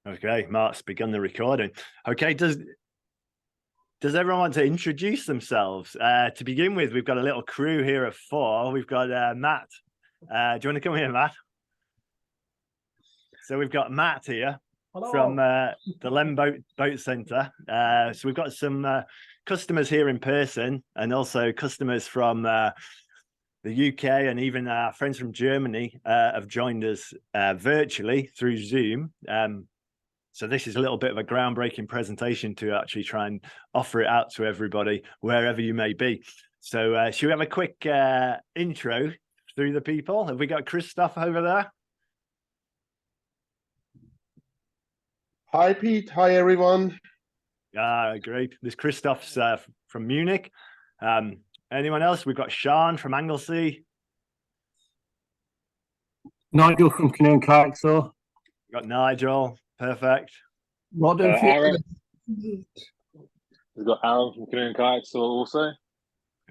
Okay, Mark's begun the recording. Okay, does everyone want to introduce themselves? To begin with, we've got a little crew here of 4. We've got Matt. Do you want to come here, Matt? So we've got Matt here. Hello. From the Lem Boat Centre. So we've got some customers here in person, and also customers from the UK, and even our friends from Germany have joined us virtually through Zoom. So this is a little bit of a groundbreaking presentation to actually try and offer it out to everybody wherever you may be. So should we have a quick intro through the people? Have we got Christoph over there? Hi, Pete. Hi, everyone. Great. This Christoph's from Munich. Anyone else? We've got Sean from Anglesey. Nigel from Canoe and Kayak Store. Got Nigel. Perfect. Rod and Aaron. We've got Aaron from Canoe and Kayak Store also.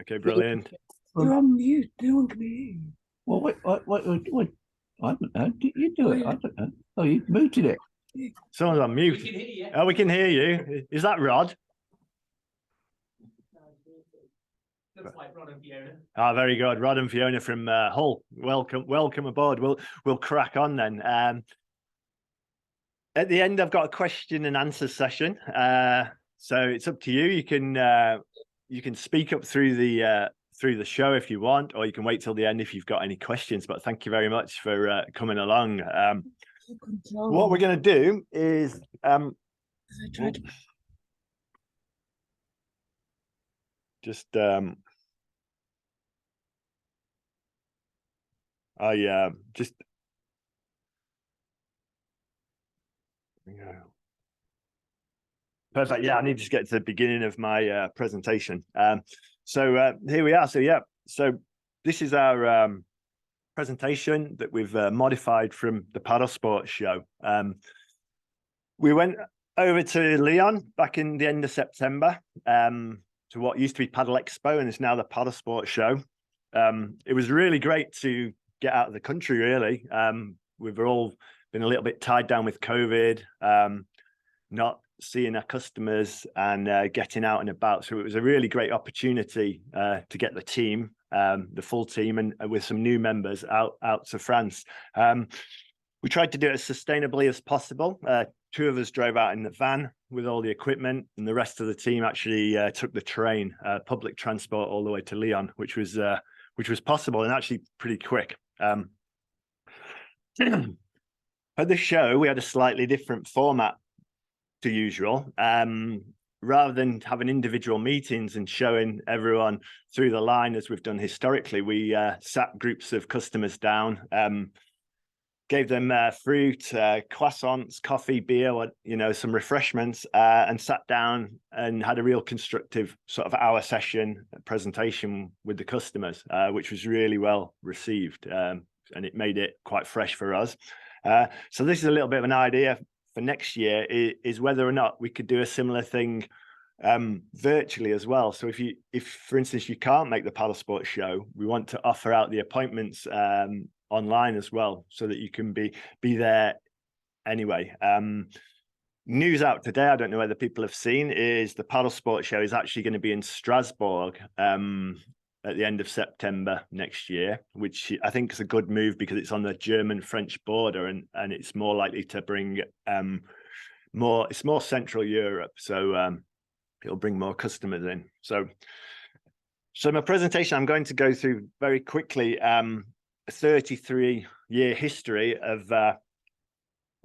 Okay, brilliant. You're on mute. No one can hear you. Well, wait. I don't know. Did you do it? I don't know. Oh, you muted it. Someone's on mute. We can hear you. Oh, we can hear you. Is that Rod? Looks like Rod and Fiona. Ah, very good. Rod and Fiona from Hull. Welcome aboard. We'll crack on then. At the end, I've got a question and answer session. So it's up to you. You can speak up through the show if you want, or you can wait till the end if you've got any questions. But thank you very much for coming along. What we're going to do is perfect. Yeah, I need to get to the beginning of my presentation. So here we are. So this is our presentation that we've modified from the Paddle Sports Show. We went over to Lyon back in the end of September to what used to be Paddle Expo, and it's now the Paddle Sports Show. It was really great to get out of the country, really. We've all been a little bit tied down with COVID, not seeing our customers and getting out and about. So it was a really great opportunity to get the team, the full team, and with some new members out to France. We tried to do it as sustainably as possible. 2 of us drove out in the van with all the equipment, and the rest of the team actually took the train, public transport, all the way to Lyon, which was possible and actually pretty quick. At the show, we had a slightly different format to usual. Rather than having individual meetings and showing everyone through the line as we've done historically, we sat groups of customers down, gave them fruit, croissants, coffee, beer, some refreshments, and sat down and had a real constructive sort of hour session presentation with the customers, which was really well received, and it made it quite fresh for us. So this is a little bit of an idea for next year, is whether or not we could do a similar thing virtually as well. So if for instance you can't make the Paddle Sports Show, we want to offer out the appointments online as well, so that you can be there anyway. News out today, I don't know whether people have seen, is the Paddle Sports Show is actually going to be in Strasbourg at the end of September next year, which I think is a good move because it's on the German-French border, and it's more likely to bring it's more Central Europe, so it'll bring more customers in. So my presentation, I'm going to go through very quickly a 33-year history of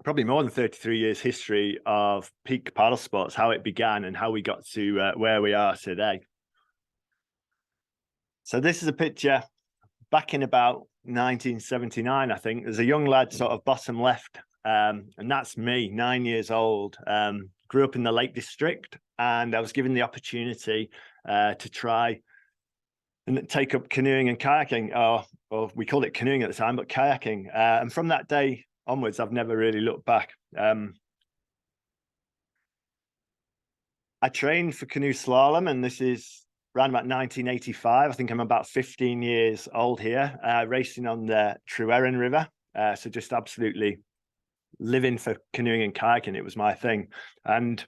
probably more than 33 years history of Peak Paddle Sports, how it began and how we got to where we are today. So this is a picture back in about 1979, I think. There's a young lad sort of bottom left, and that's me, 9 years old. Grew up in the Lake District, and I was given the opportunity to try and take up canoeing and kayaking, or we called it canoeing at the time, but kayaking. And from that day onwards, I've never really looked back. I trained for canoe slalom, and this is around about 1985. I think I'm about 15 years old here, racing on the Treweren River. So just absolutely living for canoeing and kayaking. It was my thing. And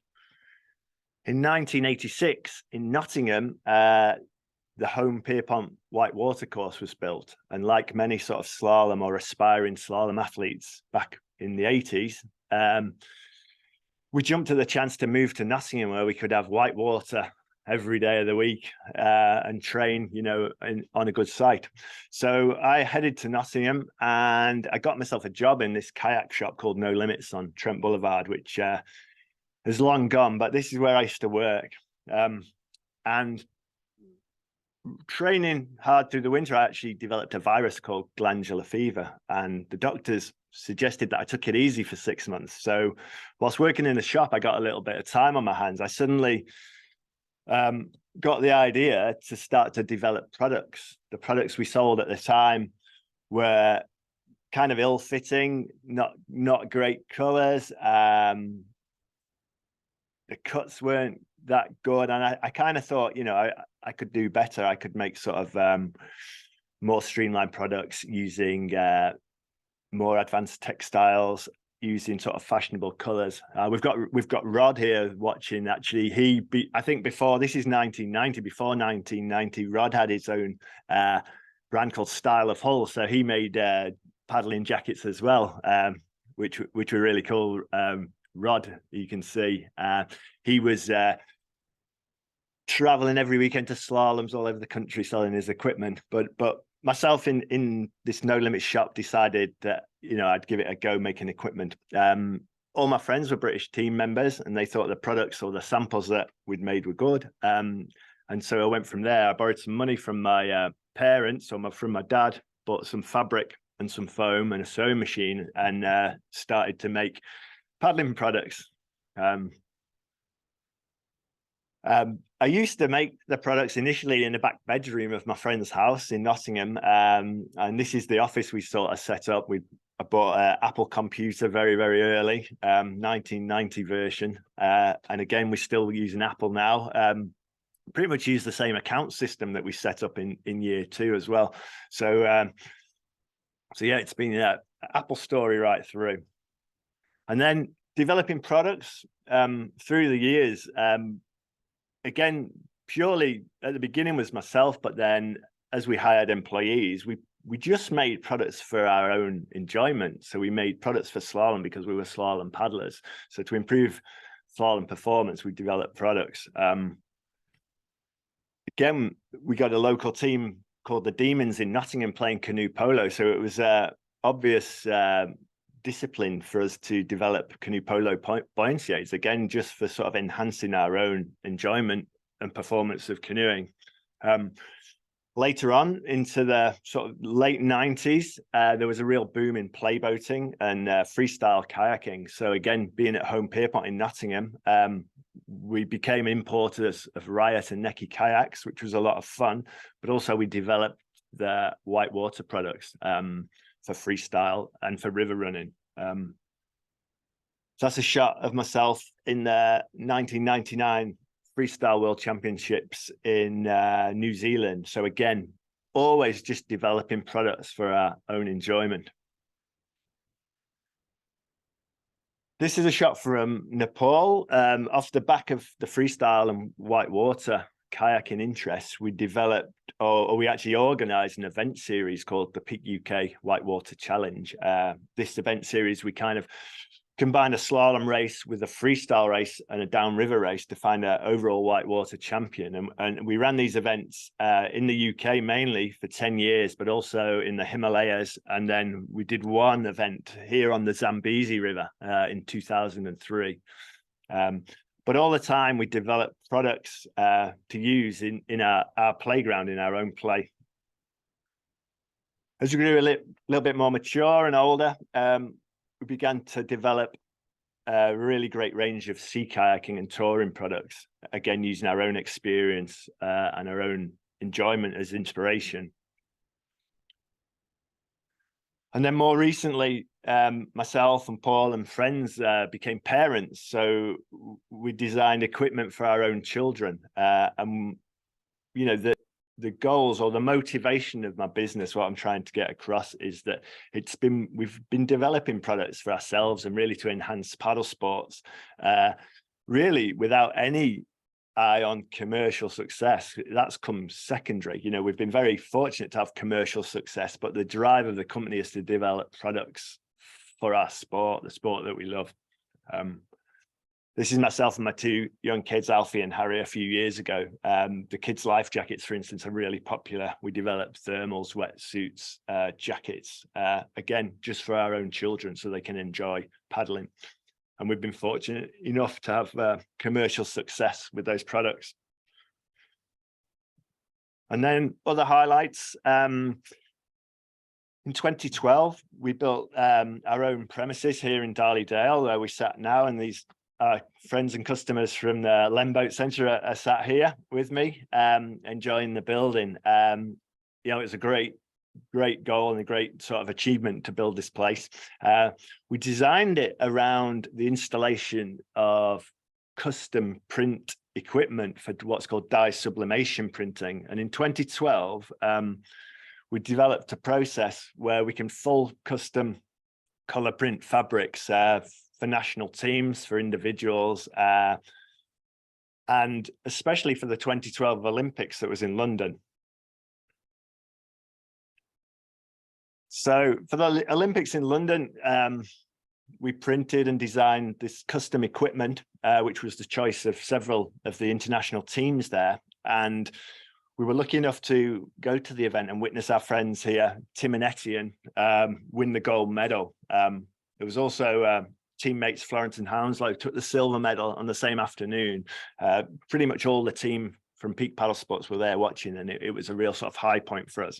in 1986 in Nottingham, the home Pierpont whitewater course was built. And like many sort of slalom or aspiring slalom athletes back in the 80s, we jumped at the chance to move to Nottingham, where we could have whitewater every day of the week and train, you know, on a good site. So I headed to Nottingham and I got myself a job in this kayak shop called No Limits on Trent Boulevard, which has long gone, but this is where I used to work. And training hard through the winter, I actually developed a virus called glandular fever, and the doctors suggested that I took it easy for 6 months. So whilst working in the shop, I got a little bit of time on my hands. I suddenly got the idea to start to develop products. The products we sold at the time were kind of ill-fitting, not great colors. The cuts weren't that good, and I kind of thought, you know, I could do better. I could make sort of more streamlined products using more advanced textiles, using sort of fashionable colors. We've got Rod here watching. Actually, I think before, this is 1990. Before 1990, Rod had his own brand called Style of Hull, so he made paddling jackets as well, which were really cool. Rod, you can see, he was traveling every weekend to slaloms all over the country selling his equipment. But myself in this No Limit shop decided that, you know, I'd give it a go making equipment. All my friends were British team members, and they thought the products or the samples that we'd made were good. And so I went from there. I borrowed some money from my parents, or from my dad, bought some fabric and some foam and a sewing machine, and started to make paddling products. I used to make the products initially in the back bedroom of my friend's house in Nottingham, and this is the office we sort of set up. I bought an Apple computer very, very early, 1990 version, and again, we're still using Apple now. Pretty much use the same account system that we set up in year 2 as well. So yeah, it's been an Apple story right through. And then developing products through the years. Again, purely at the beginning was myself, but then as we hired employees, we just made products for our own enjoyment. So we made products for slalom because we were slalom paddlers. So to improve slalom performance, we developed products. Again, we got a local team called the Demons in Nottingham playing canoe polo. So it was obvious discipline for us to develop canoe polo buoyancy aids, again, just for sort of enhancing our own enjoyment and performance of canoeing. Later on into the sort of late 90s, there was a real boom in playboating and freestyle kayaking. So again, being at home Pierpont in Nottingham, we became importers of Riot and Necky kayaks, which was a lot of fun, but also we developed the whitewater products for freestyle and for river running. So that's a shot of myself in the 1999 Freestyle World Championships in New Zealand. So again, always just developing products for our own enjoyment. This is a shot from Nepal. Off the back of the freestyle and whitewater kayaking interests, we developed, or we actually organized an event series called the Peak UK Whitewater Challenge. This event series, we kind of combined a slalom race with a freestyle race and a downriver race to find an overall whitewater champion. And we ran these events in the UK mainly for 10 years, but also in the Himalayas. And then we did one event here on the Zambezi River in 2003. But all the time we developed products to use in our playground, in our own play. As we grew a little bit more mature and older, we began to develop a really great range of sea kayaking and touring products, again, using our own experience and our own enjoyment as inspiration. And then more recently, myself and Paul and friends became parents. So we designed equipment for our own children. And, you know, the goals or the motivation of my business, what I'm trying to get across is that we've been developing products for ourselves and really to enhance paddle sports, really without any eye on commercial success. That's come secondary. You know, we've been very fortunate to have commercial success, but the drive of the company is to develop products for our sport, the sport that we love. This is myself and my two young kids, Alfie and Harry, a few years ago. The kids' life jackets, for instance, are really popular. We developed thermals, wetsuits, jackets, again, just for our own children so they can enjoy paddling. And we've been fortunate enough to have commercial success with those products. And then other highlights. In 2012, we built our own premises here in Darley-Dale, where we sat now, and these friends and customers from the Lemboat Centre are sat here with me, enjoying the building. You know, it's a great goal and a great sort of achievement to build this place. We designed it around the installation of custom print equipment for what's called dye sublimation printing. And in 2012, we developed a process where we can full custom color print fabrics for national teams, for individuals, and especially for the 2012 Olympics that was in London. So for the Olympics in London, we printed and designed this custom equipment, which was the choice of several of the international teams there. And we were lucky enough to go to the event and witness our friends here, Tim and Etienne, win the gold medal. There was also teammates Florence and Hounslow took the silver medal on the same afternoon. Pretty much all the team from Peak Paddle Sports were there watching, and it was a real sort of high point for us.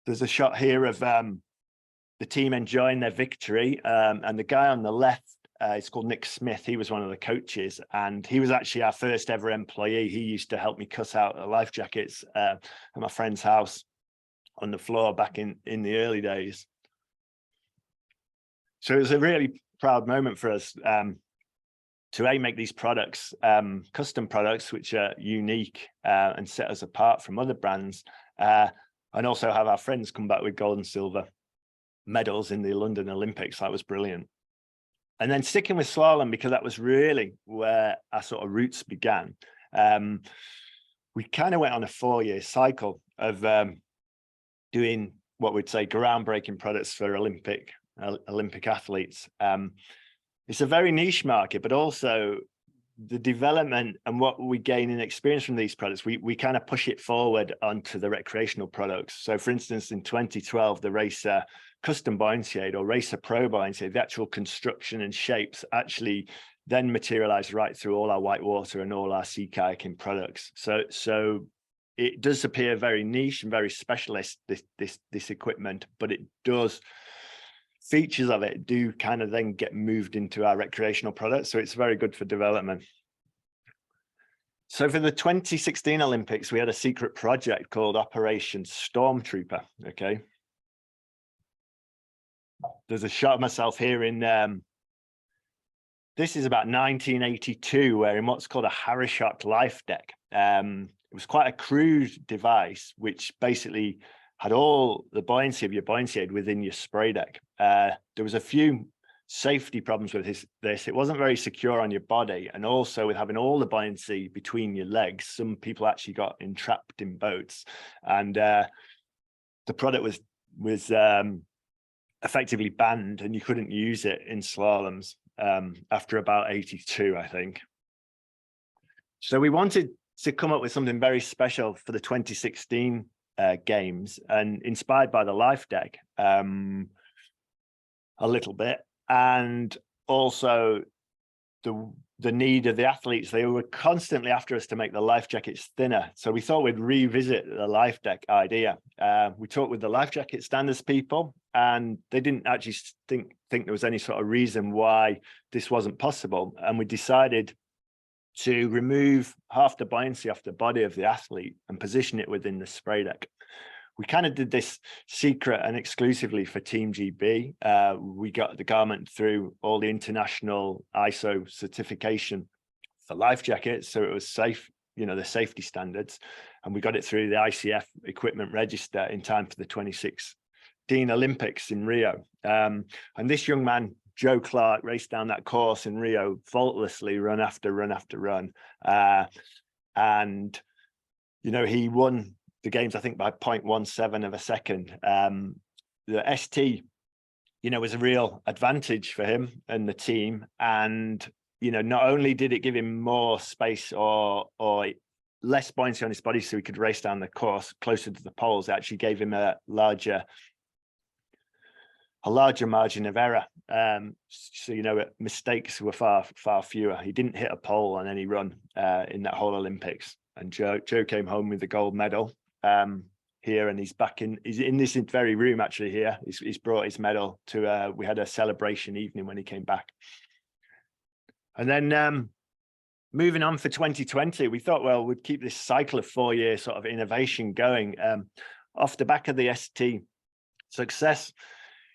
There's a shot here of the team enjoying their victory, and the guy on the left is called Nick Smith. He was one of the coaches, and he was actually our first ever employee. He used to help me cut out the life jackets at my friend's house on the floor back in the early days. So it was a really proud moment for us to make these products, custom products, which are unique and set us apart from other brands, and also have our friends come back with gold and silver medals in the London Olympics. That was brilliant. And then sticking with slalom, because that was really where our sort of roots began. We kind of went on a 4-year cycle of doing what we'd say groundbreaking products for Olympic athletes. It's a very niche market, but also the development and what we gain in experience from these products, we kind of push it forward onto the recreational products. So for instance, in 2012, the Racer Custom Buoyancy Aid or Racer Pro Buoyancy Aid, the actual construction and shapes actually then materialized right through all our whitewater and all our sea kayaking products. So it does appear very niche and very specialist, this equipment, but it does, features of it do kind of then get moved into our recreational products. So it's very good for development. So for the 2016 Olympics, we had a secret project called Operation Stormtrooper. Okay. There's a shot of myself here in, this is about 1982, wearing what's called a Harrishock life deck. It was quite a crude device, which basically had all the buoyancy of your buoyancy aid within your spray deck. There was a few safety problems with this. It wasn't very secure on your body, and also with having all the buoyancy between your legs, some people actually got entrapped in boats, and the product was effectively banned, and you couldn't use it in slaloms after about 82, I think. So we wanted to come up with something very special for the 2016 games, and inspired by the life deck a little bit, and also the need of the athletes. They were constantly after us to make the life jackets thinner, so we thought we'd revisit the life deck idea. We talked with the life jacket standards people, and they didn't actually think there was any sort of reason why this wasn't possible, and we decided to remove half the buoyancy off the body of the athlete and position it within the spray deck. We kind of did this secret and exclusively for Team GB. We got the garment through all the international ISO certification for life jackets, so it was safe the safety standards, and we got it through the ICF equipment register in time for the 2016 Olympics in Rio. And this young man, Joe Clark, raced down that course in Rio faultlessly, run after run after run. And, he won the games, I think, by 0.17 of a second. The ST, was a real advantage for him and the team. And, not only did it give him more space or less buoyancy on his body so he could race down the course closer to the poles, it actually gave him a larger margin of error. So, mistakes were far fewer. He didn't hit a pole on any run in that whole Olympics. And Joe came home with the gold medal here, and he's in this very room actually here. He's brought his medal to, we had a celebration evening when he came back. And then moving on for 2020, we thought, well, we'd keep this cycle of 4-year sort of innovation going. Off the back of the ST success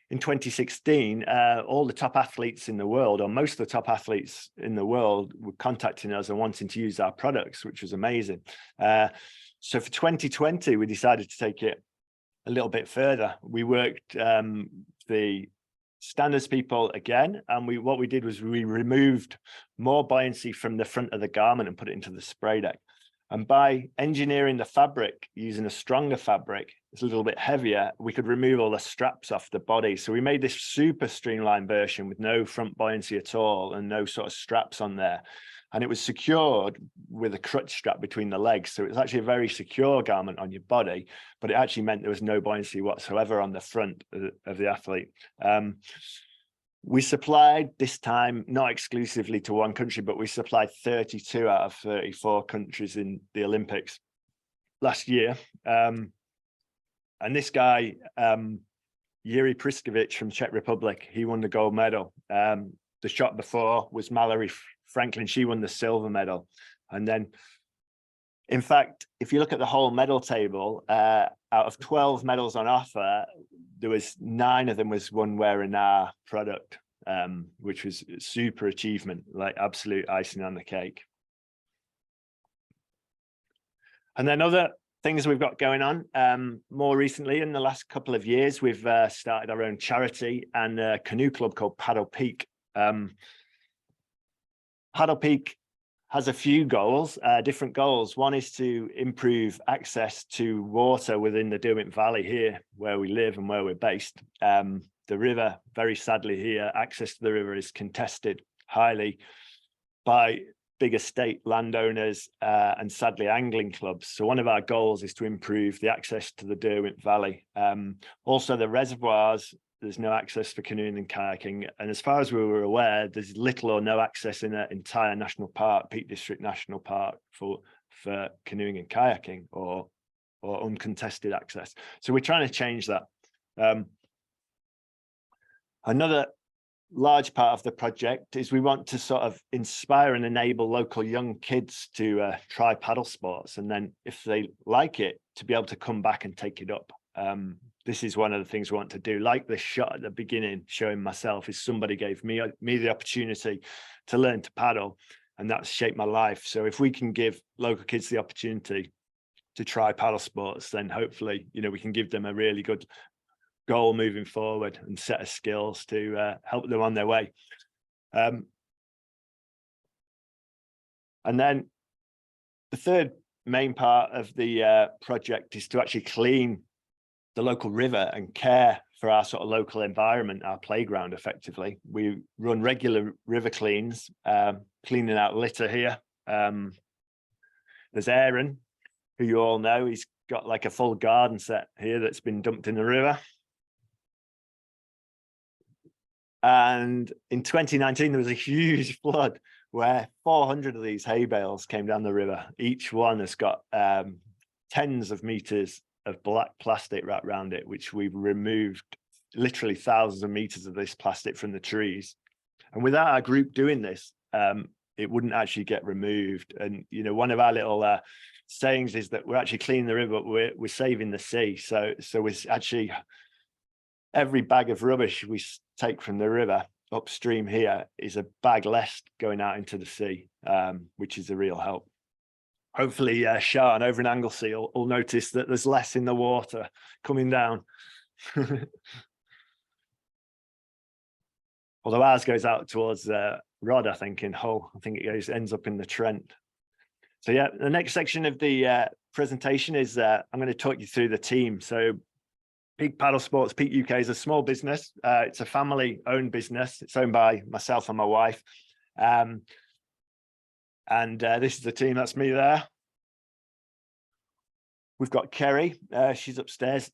in 2016, all the top athletes in the world, or most of the top athletes in the world, were contacting us and wanting to use our products, which was amazing. So for 2020, we decided to take it a little bit further. We worked the standards people again, and what we did was we removed more buoyancy from the front of the garment and put it into the spray deck. And by engineering the fabric using a stronger fabric, it's a little bit heavier, we could remove all the straps off the body. So we made this super streamlined version with no front buoyancy at all and no sort of straps on there. And it was secured with a crutch strap between the legs. So it was actually a very secure garment on your body, but it actually meant there was no buoyancy whatsoever on the front of the athlete. We supplied this time, not exclusively to one country, but we supplied 32 out of 34 countries in the Olympics last year. And this guy, Yuri Priskovich from Czech Republic, he won the gold medal. The shot before was Mallory Franklin. She won the silver medal. And then, in fact, if you look at the whole medal table, out of 12 medals on offer, there was 9 of them was won wearing our product, which was a super achievement, like absolute icing on the cake. And then other things we've got going on, more recently in the last couple of years, we've started our own charity and a canoe club called Paddle Peak. Paddle Peak has a few goals, different goals. One is to improve access to water within the Derwent Valley here, where we live and where we're based. The river, very sadly here, access to the river is contested highly by big estate landowners and sadly angling clubs. So one of our goals is to improve the access to the Derwent Valley. Also the reservoirs, there's no access for canoeing and kayaking. And as far as we were aware, there's little or no access in the entire national park, Peak District National Park, for canoeing and kayaking or uncontested access. So we're trying to change that. Another large part of the project is we want to sort of inspire and enable local young kids to try paddle sports. And then if they like it, to be able to come back and take it up. This is one of the things we want to do. Like the shot at the beginning, showing myself, is somebody gave me the opportunity to learn to paddle, and that's shaped my life. So if we can give local kids the opportunity to try paddle sports, then hopefully, we can give them a really good goal moving forward and set of skills to help them on their way. And then the third main part of the project is to actually clean the local river and care for our sort of local environment, our playground, effectively. We run regular river cleans, cleaning out litter here. There's Aaron, who you all know. He's got like a full garden set here that's been dumped in the river. And in 2019, there was a huge flood where 400 of these hay bales came down the river. Each one has got tens of meters of black plastic wrapped around it, which we've removed literally thousands of meters of this plastic from the trees. And without our group doing this, it wouldn't actually get removed. And, one of our little sayings is that we're actually cleaning the river, but we're saving the sea. So we're actually, every bag of rubbish we take from the river upstream here is a bag less going out into the sea, which is a real help. hopefully Sean over in Anglesey will notice that there's less in the water coming down. Although ours goes out towards Rod, I think, in Hull. I think it ends up in the Trent. So yeah, the next section of the presentation is I'm going to talk you through the team. So Peak Paddle Sports, Peak UK is a small business. It's a family-owned business. It's owned by myself and my wife. And this is the team. That's me there. We've got Kerry. She's upstairs.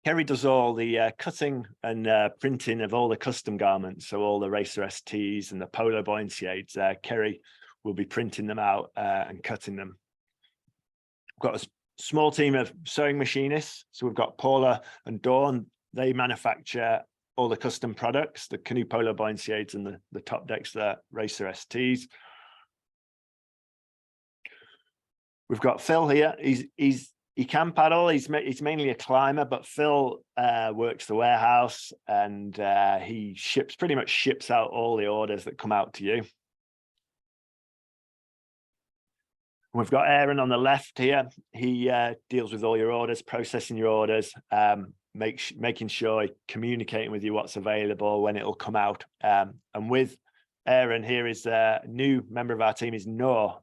Kerry does all the cutting and printing of all the custom garments. So all the Racer STs and the Polo Buoyancy aids. Kerry will be printing them out and cutting them. We've got a small team of sewing machinists. So we've got Paula and Dawn. They manufacture all the custom products, the Canoe Polo Buoyancy aids and the top decks, the Racer STs. We've got Phil here. He can paddle. He's mainly a climber, but Phil works the warehouse and he pretty much ships out all the orders that come out to you. We've got Aaron on the left here. He deals with all your orders, processing your orders, making sure, communicating with you what's available, when it'll come out. And with Aaron here is a new member of our team is Noor.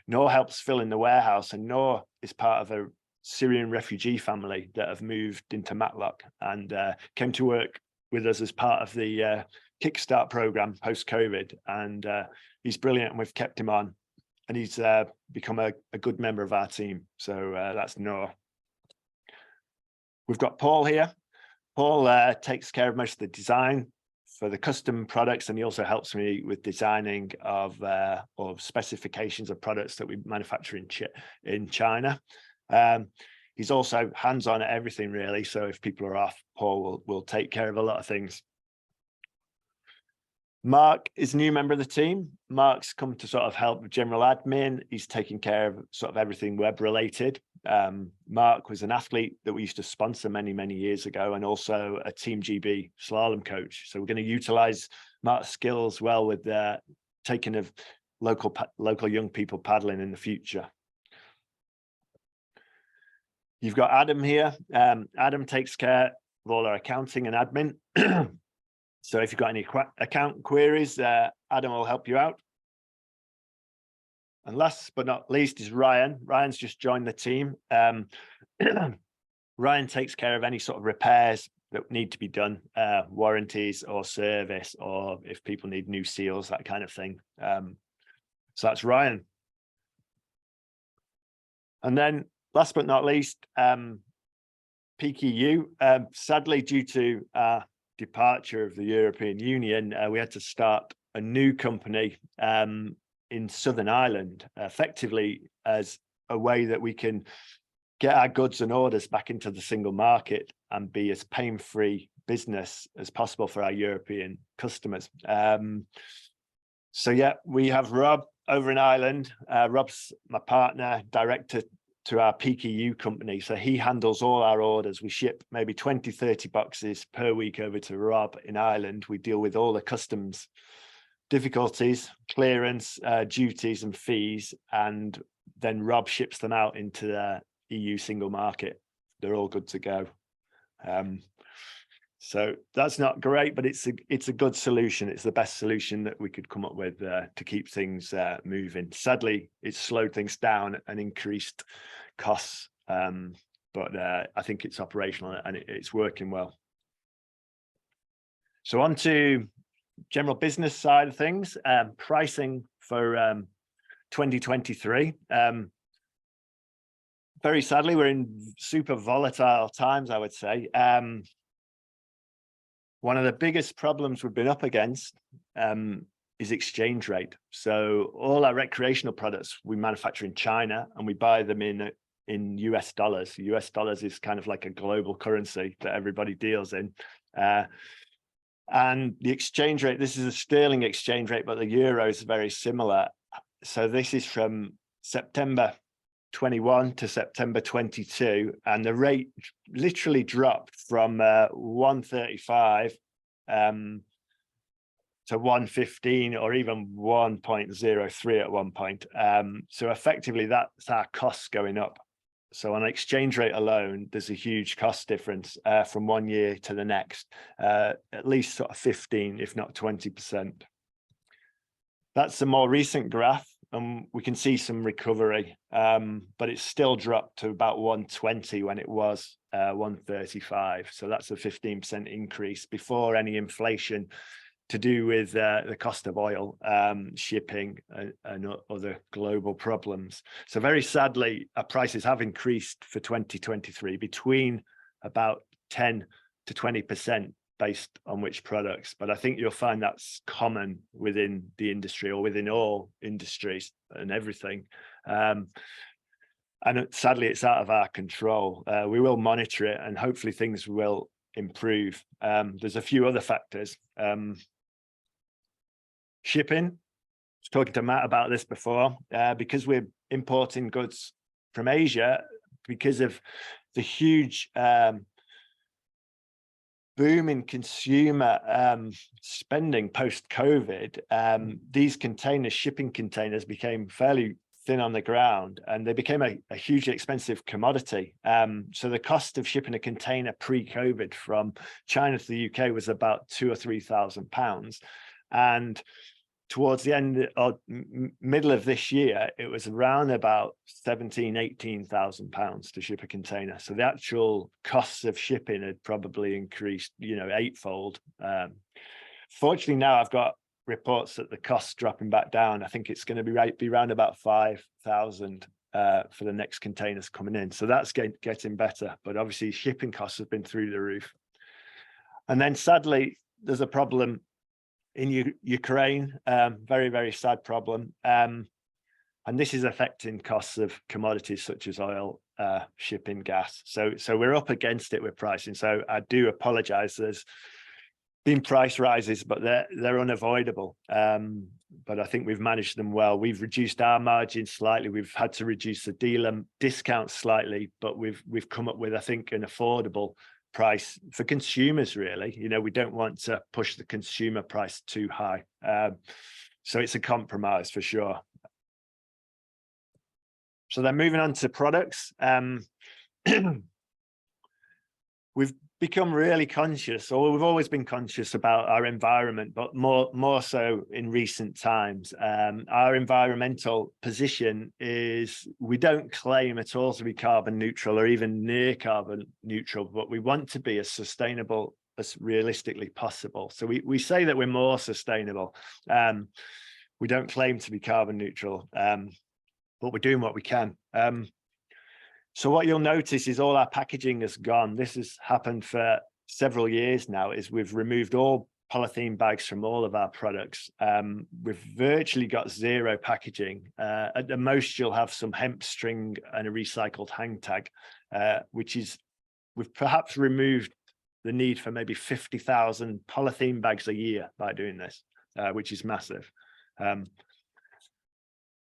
Noor helps Phil in the warehouse, and Noor is part of a Syrian refugee family that have moved into Matlock and came to work with us as part of the Kickstart program post-COVID. And he's brilliant, and we've kept him on, and he's become a good member of our team. So that's Noor. We've got Paul here. Paul takes care of most of the design for the custom products, and he also helps me with designing of specifications of products that we manufacture in China. He's also hands-on at everything, really. So if people are off, Paul will take care of a lot of things. Mark is a new member of the team. Mark's come to sort of help with general admin. He's taking care of sort of everything web related. Mark was an athlete that we used to sponsor many years ago, and also a Team GB slalom coach. So we're going to utilize Mark's skills well with taking of local young people paddling in the future. You've got Adam here. Adam takes care of all our accounting and admin. So if you've got any account queries, Adam will help you out. And last but not least is Ryan. Ryan's just joined the team. Ryan takes care of any sort of repairs that need to be done, warranties or service, or if people need new seals, that kind of thing. So that's Ryan. And then last but not least, Peak EU. Sadly, due to departure of the European Union, we had to start a new company in Southern Ireland, effectively as a way that we can get our goods and orders back into the single market and be as pain-free business as possible for our European customers. So yeah, we have Rob over in Ireland. Rob's my partner, director to our Peak EU company. So he handles all our orders. We ship maybe 20, 30 boxes per week over to Rob in Ireland. We deal with all the customs difficulties, clearance, duties and fees, and then Rob ships them out into the EU single market. They're all good to go. So that's not great, but it's a good solution. It's the best solution that we could come up with to keep things moving. Sadly, it's slowed things down and increased costs, but I think it's operational and it's working well. So on to general business side of things, pricing for 2023. Very sadly, we're in super volatile times, I would say. One of the biggest problems we've been up against is exchange rate. So all our recreational products we manufacture in China and we buy them in US dollars. US dollars is kind of like a global currency that everybody deals in. And the exchange rate, this is a sterling exchange rate, but the euro is very similar. So this is from September 21 to September 22, and the rate literally dropped from 135 to 115 or even 1.03 at one point. So effectively, that's our costs going up. So on exchange rate alone, there's a huge cost difference from one year to the next, at least sort of 15, if not 20%. That's a more recent graph, and we can see some recovery, but it's still dropped to about 120 when it was 135. So that's a 15% increase before any inflation to do with the cost of oil, shipping, and other global problems. So very sadly, our prices have increased for 2023 between about 10 to 20% based on which products. But I think you'll find that's common within the industry, or within all industries and everything. And sadly, it's out of our control. We will monitor it, and hopefully things will improve. There's a few other factors. Shipping, I was talking to Matt about this before, because we're importing goods from Asia, because of the huge boom in consumer spending post-COVID, these containers, shipping containers, became fairly thin on the ground, and they became a hugely expensive commodity. So the cost of shipping a container pre-COVID from China to the UK was about £2,000 or £3,000. And towards the end or middle of this year, it was around about £17,000–18,000 to ship a container. So the actual costs of shipping had probably increased, eightfold. Fortunately, now I've got reports that the costs dropping back down. I think it's going to be around about 5,000 for the next containers coming in. So that's getting better. But obviously, shipping costs have been through the roof. And then sadly, there's a problem in Ukraine, very, very sad problem. And this is affecting costs of commodities such as oil, shipping, gas. So we're up against it with pricing. So I do apologize. There's been price rises, but they're unavoidable. But I think we've managed them well. We've reduced our margin slightly. We've had to reduce the dealer discount slightly, but we've come up with, I think, an affordable price for consumers, really. We don't want to push the consumer price too high. So it's a compromise for sure. So then moving on to products, we've become really conscious, or we've always been conscious about our environment, but more so in recent times. Our environmental position is, we don't claim at all to be carbon neutral or even near carbon neutral, but we want to be as sustainable as realistically possible. So we say that we're more sustainable. We don't claim to be carbon neutral, but we're doing what we can. So what you'll notice is all our packaging has gone. This has happened for several years now, is we've removed all polythene bags from all of our products. We've virtually got zero packaging. At the most, you'll have some hemp string and a recycled hang tag, we've perhaps removed the need for maybe 50,000 polythene bags a year by doing this, which is massive.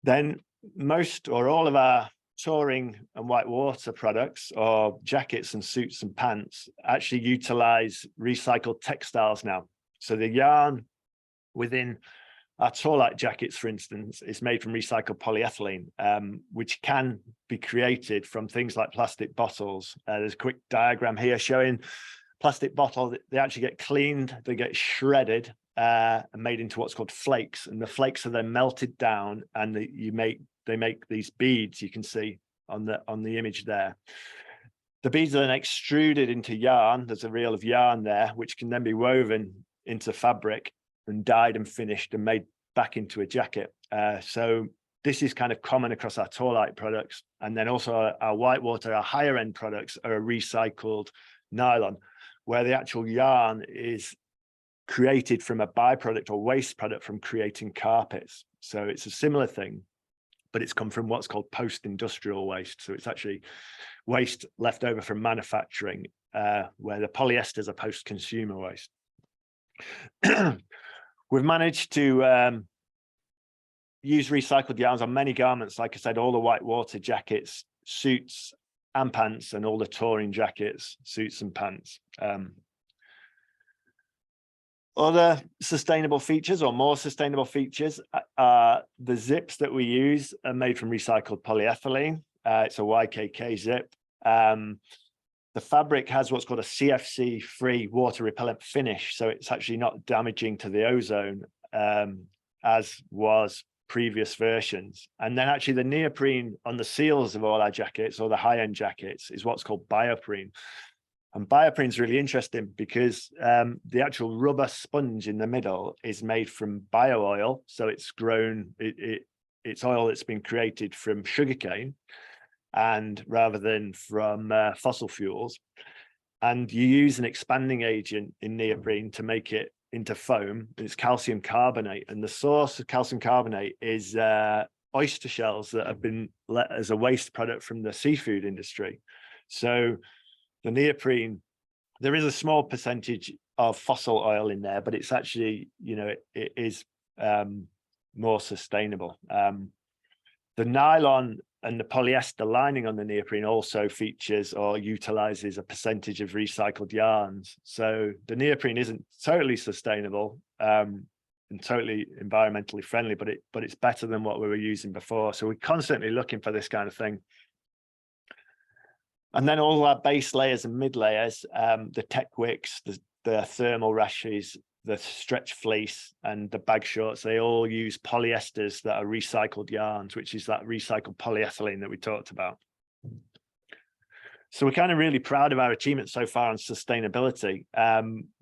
Then most or all of our touring and whitewater products, or jackets and suits and pants, actually utilize recycled textiles now. So the yarn within our tour light jackets, for instance, is made from recycled polyethylene, which can be created from things like plastic bottles. There's a quick diagram here showing plastic bottle. They actually get cleaned, they get shredded and made into what's called flakes, and the flakes are then melted down, and they make these beads you can see on the image there. The beads are then extruded into yarn. There's a reel of yarn there, which can then be woven into fabric and dyed and finished and made back into a jacket. So this is kind of common across our tour light products. And then also our whitewater, our higher end products, are a recycled nylon, where the actual yarn is created from a byproduct or waste product from creating carpets. So it's a similar thing, but it's come from what's called post-industrial waste. So it's actually waste left over from manufacturing, where the polyesters are post-consumer waste. We've managed to use recycled yarns on many garments. Like I said, all the whitewater jackets, suits and pants, and all the touring jackets, suits and pants. Other sustainable features or more sustainable features, the zips that we use are made from recycled polyethylene. It's a YKK zip. The fabric has what's called a CFC-free water repellent finish, so it's actually not damaging to the ozone, as was previous versions. And then actually the neoprene on the seals of all our jackets, or the high-end jackets, is what's called bioprene. And bioprene is really interesting because the actual rubber sponge in the middle is made from bio oil. So it's grown, it's oil that's been created from sugarcane, and rather than from fossil fuels. And you use an expanding agent in neoprene to make it into foam. It's calcium carbonate, and the source of calcium carbonate is oyster shells that have been let as a waste product from the seafood industry. So the neoprene, there is a small percentage of fossil oil in there, but it's actually, you know, it is more sustainable. The nylon and the polyester lining on the neoprene also features or utilizes a percentage of recycled yarns. So the neoprene isn't totally sustainable and totally environmentally friendly, but it's better than what we were using before. So we're constantly looking for this kind of thing. And then all our base layers and mid layers, the tech wicks, the thermal rashes, the stretch fleece, and the bag shorts, they all use polyesters that are recycled yarns, which is that recycled polyethylene that we talked about. So we're kind of really proud of our achievements so far on sustainability.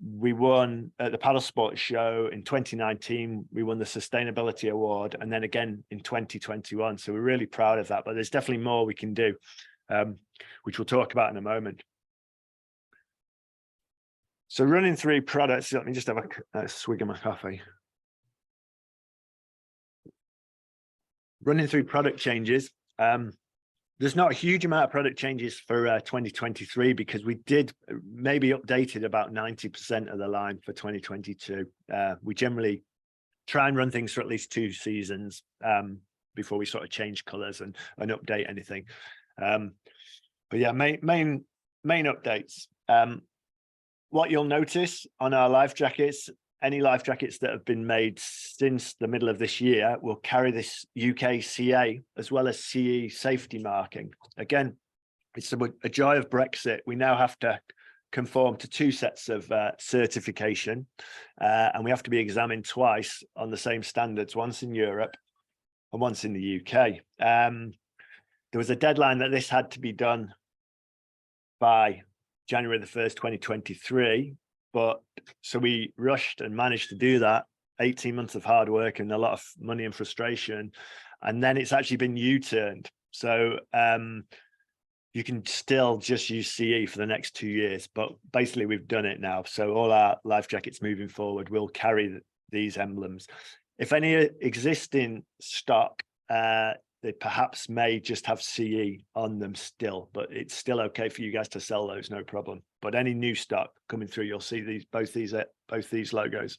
We won at the Paddle Sports Show in 2019, we won the Sustainability Award, and then again in 2021. So we're really proud of that, but there's definitely more we can do, which we'll talk about in a moment. So running through products, let me just have a swig of my coffee. Running through product changes. There's not a huge amount of product changes for 2023 because we did maybe updated about 90% of the line for 2022. We generally try and run things for at least 2 seasons before we sort of change colors and update anything. But yeah, main updates. What you'll notice on our life jackets, any life jackets that have been made since the middle of this year will carry this UK CA as well as CE safety marking. Again, it's a joy of Brexit. We now have to conform to 2 sets of certification, and we have to be examined twice on the same standards, once in Europe and once in the UK. There was a deadline that this had to be done by January the 1st, 2023. But so we rushed and managed to do that. 18 months of hard work and a lot of money and frustration. And then it's actually been U-turned. So you can still just use CE for the next 2 years, but basically we've done it now. So all our life jackets moving forward will carry these emblems. If any existing stock, they perhaps may just have CE on them still, but it's still okay for you guys to sell those, no problem. But any new stock coming through, you'll see both these logos.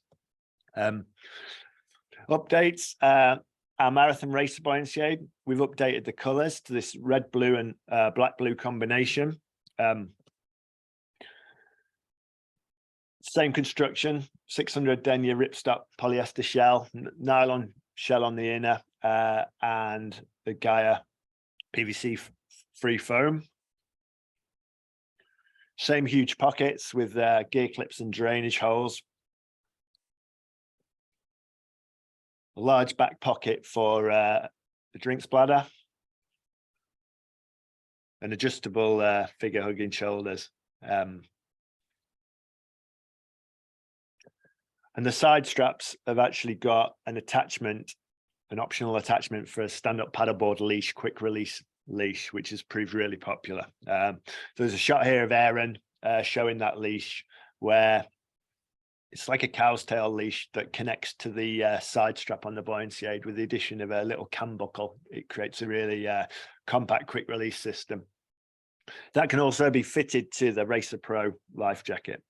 Updates. Our marathon racer buoyancy aid, we've updated the colors to this red, blue, and black, blue combination. Same construction, 600 denier ripstop polyester shell, nylon shell on the inner, and the Gaia PVC free foam. Same huge pockets with gear clips and drainage holes. A large back pocket for the drinks bladder. And adjustable figure hugging shoulders. And the side straps have actually got an attachment, an optional attachment for a stand-up paddleboard leash, quick release leash, which has proved really popular. There's a shot here of Aaron showing that leash where it's like a cow's tail leash that connects to the side strap on the buoyancy aid. With the addition of a little cam buckle, it creates a really compact quick release system. That can also be fitted to the Racer Pro life jacket.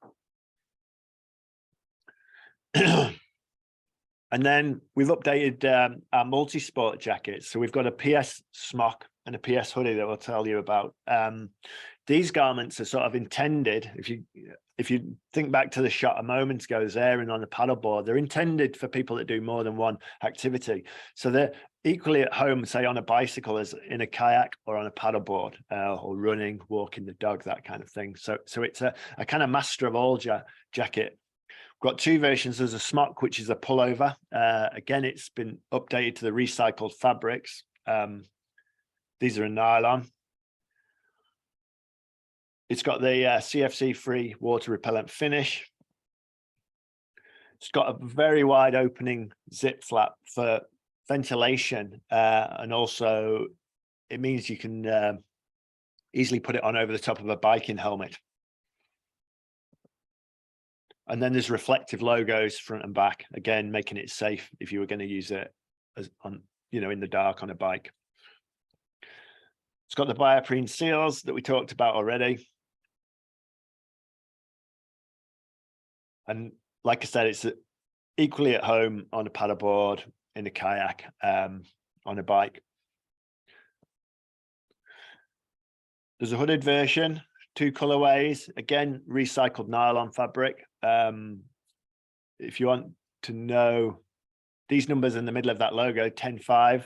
And then we've updated our multi-sport jackets. So we've got a PS smock and a PS hoodie that we'll tell you about. These garments are sort of intended, if you if you think back to the shot a moment ago, is airing on the paddleboard, they're intended for people that do more than one activity. So they're equally at home, say on a bicycle as in a kayak or on a paddleboard, or running, walking the dog, that kind of thing. So it's a kind of master of all jacket. We've got two versions. There's a smock, which is a pullover. Again, it's been updated to the recycled fabrics. These are a nylon. It's got the CFC-free water repellent finish. It's got a very wide opening zip flap for ventilation, and also it means you can easily put it on over the top of a biking helmet. And then there's reflective logos front and back, again making it safe if you were going to use it as on, you know, in the dark on a bike. It's got the bioprene seals that we talked about already. And like I said, it's equally at home on a paddleboard, in a kayak, on a bike. There's a hooded version, 2 colorways, again, recycled nylon fabric. If you want to know these numbers in the middle of that logo, 10-5,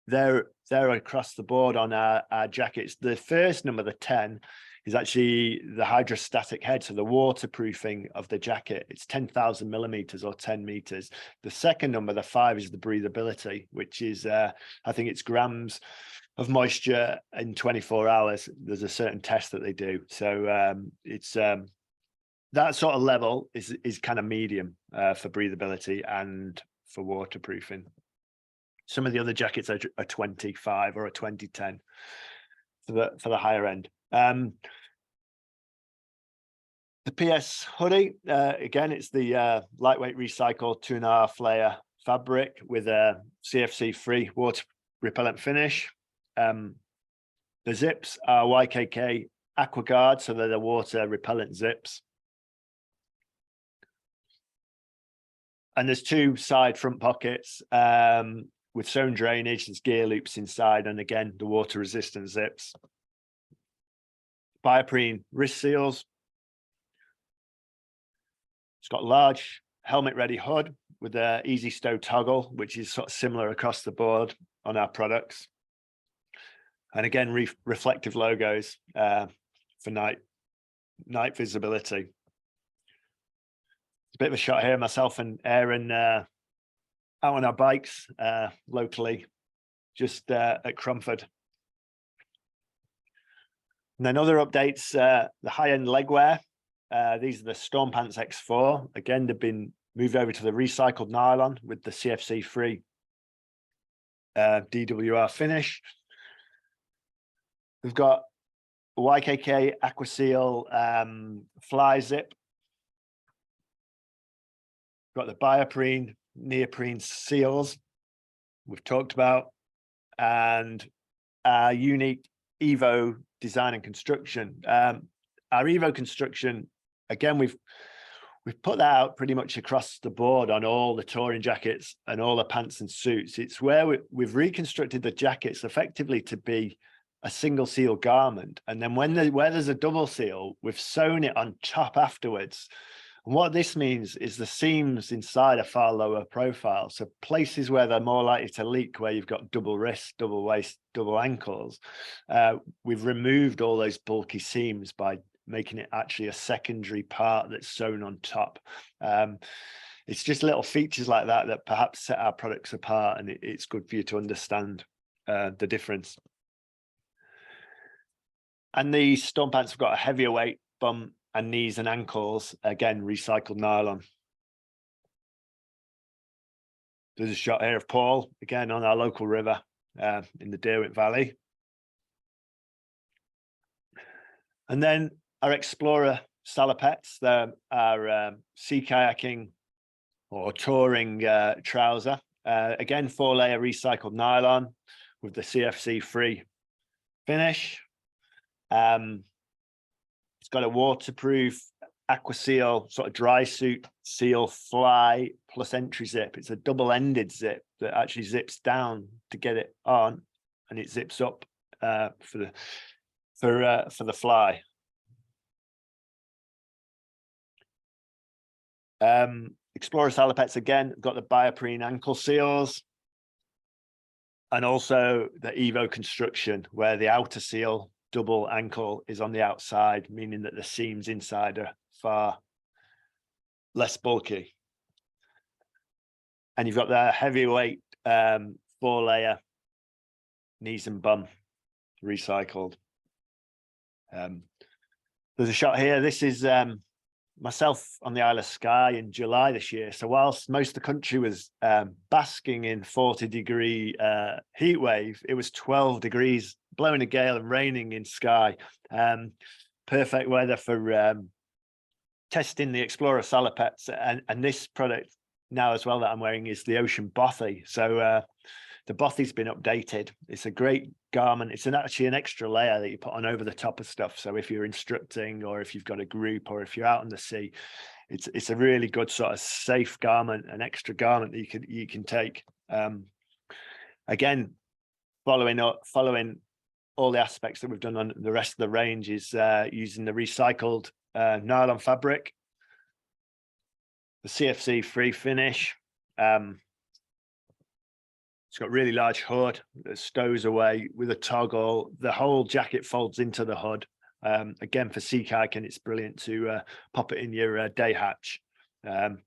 they're across the board on our jackets. The first number, the 10, is actually the hydrostatic head, so the waterproofing of the jacket. It's 10,000 millimeters or 10 meters. The second number, the 5, is the breathability, which is I think it's grams of moisture in 24 hours. There's a certain test that they do. So it's that sort of level is kind of medium for breathability and for waterproofing. Some of the other jackets are 25 or a 2010 for the higher end. The PS hoodie, again, it's the lightweight recycled 2.5 layer fabric with a CFC free water repellent finish. The zips are YKK AquaGuard, so they're the water repellent zips. And there's 2 side front pockets with sewn drainage. There's gear loops inside, and again, the water resistant zips. Bioprene wrist seals. It's got large helmet ready hood with a easy stow toggle, which is sort of similar across the board on our products. And again, reflective logos for night visibility. It's a bit of a shot here, myself and Aaron out on our bikes locally, just at Cromford. And then other updates, the high-end legwear. These are the Storm Pants X4. Again, they've been moved over to the recycled nylon with the CFC-free DWR finish. We've got YKK AquaSeal fly zip. We've got the bioprene neoprene seals we've talked about, and our unique Evo design and construction. Our Evo construction, again, we've put that out pretty much across the board on all the touring jackets and all the pants and suits. It's where we've reconstructed the jackets effectively to be a single seal garment, and then where there's a double seal, we've sewn it on top afterwards. And what this means is the seams inside are far lower profile. So places where they're more likely to leak, where you've got double wrists, double waist, double ankles, we've removed all those bulky seams by making it actually a secondary part that's sewn on top. It's just little features like that that perhaps set our products apart, and it's good for you to understand the difference. And these Storm Pants have got a heavier weight bum and knees and ankles, again, recycled nylon. There's a shot here of Paul, again, on our local river in the Derwent Valley. And then our Explorer salopettes, they're our sea kayaking or touring trouser. Again, 4-layer recycled nylon with the CFC-free finish. It's got a waterproof AquaSeal sort of dry suit seal fly plus entry zip. It's a double-ended zip that actually zips down to get it on, and it zips up for the fly. Explorer salopettes again, got the bioprene ankle seals, and also the Evo construction, where the outer seal double ankle is on the outside, meaning that the seams inside are far less bulky. And you've got the heavyweight 4-layer knees and bum recycled. There's a shot here. This is myself on the Isle of Skye in July this year. So whilst most of the country was basking in 40-degree heat wave, it was 12 degrees, blowing a gale and raining in Skye. Perfect weather for testing the Explorer salopettes, and this product now as well that I'm wearing is the Ocean Bothy. So the Bothy's been updated. It's a great garment. It's actually an extra layer that you put on over the top of stuff. So if you're instructing, or if you've got a group, or if you're out on the sea, it's a really good sort of safe garment, an extra garment that you can take. Again, following all the aspects that we've done on the rest of the range is using the recycled nylon fabric, the CFC free finish. It's got really large hood that stows away with a toggle. The whole jacket folds into the hood. Again, for sea kayaking, it's brilliant to pop it in your day hatch. And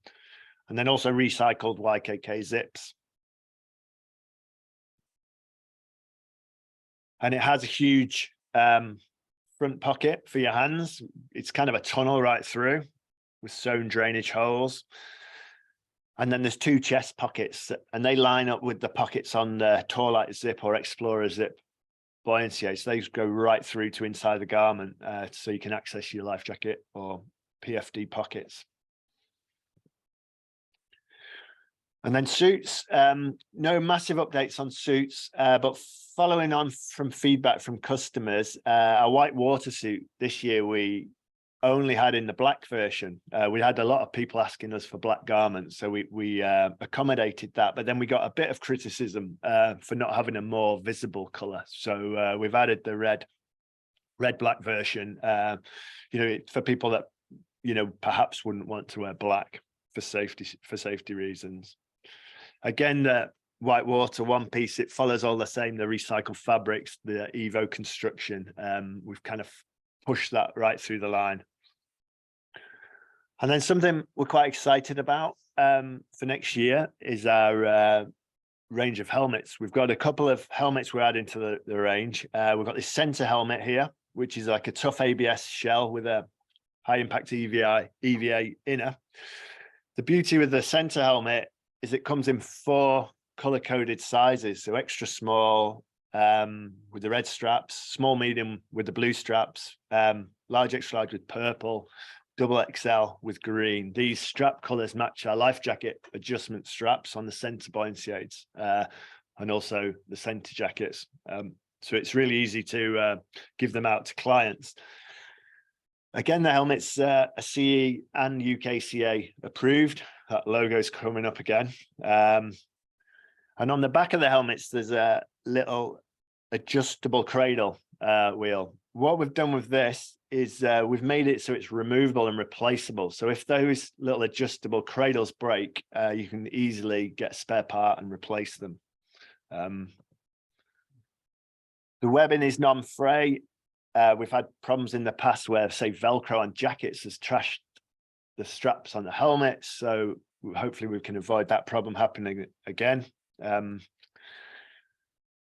then also recycled YKK zips. And it has a huge front pocket for your hands. It's kind of a tunnel right through with sewn drainage holes. And then there's 2 chest pockets, and they line up with the pockets on the Torlight zip or Explorer zip buoyancy aids. So they go right through to inside the garment, so you can access your life jacket or PFD pockets. And then suits, no massive updates on suits, but following on from feedback from customers, our white water suit this year we only had in the black version. We had a lot of people asking us for black garments, so we accommodated that, but then we got a bit of criticism for not having a more visible color. So we've added the red black version, for people that perhaps wouldn't want to wear black for safety reasons. Again, the white water one piece, it follows all the same, the recycled fabrics, the Evo construction. We've kind of pushed that right through the line. And then something we're quite excited about for next year is our range of helmets. We've got a couple of helmets we're adding to the range. We've got this center helmet here, which is like a tough ABS shell with a high impact EVA inner. The beauty with the center helmet is it comes in 4 color coded sizes, so extra small with the red straps, small medium with the blue straps, large extra large with purple, double XL with green. These strap colors match our life jacket adjustment straps on the center buoyancy aids and also the center jackets. So it's really easy to give them out to clients. Again, the helmet's a CE and UKCA approved. That logo's coming up again. And on the back of the helmets, there's a little adjustable cradle wheel. What we've done with this is we've made it so it's removable and replaceable. So if those little adjustable cradles break, you can easily get a spare part and replace them. The webbing is non-fray. We've had problems in the past where, say, Velcro on jackets has trashed the straps on the helmets. So hopefully we can avoid that problem happening again. And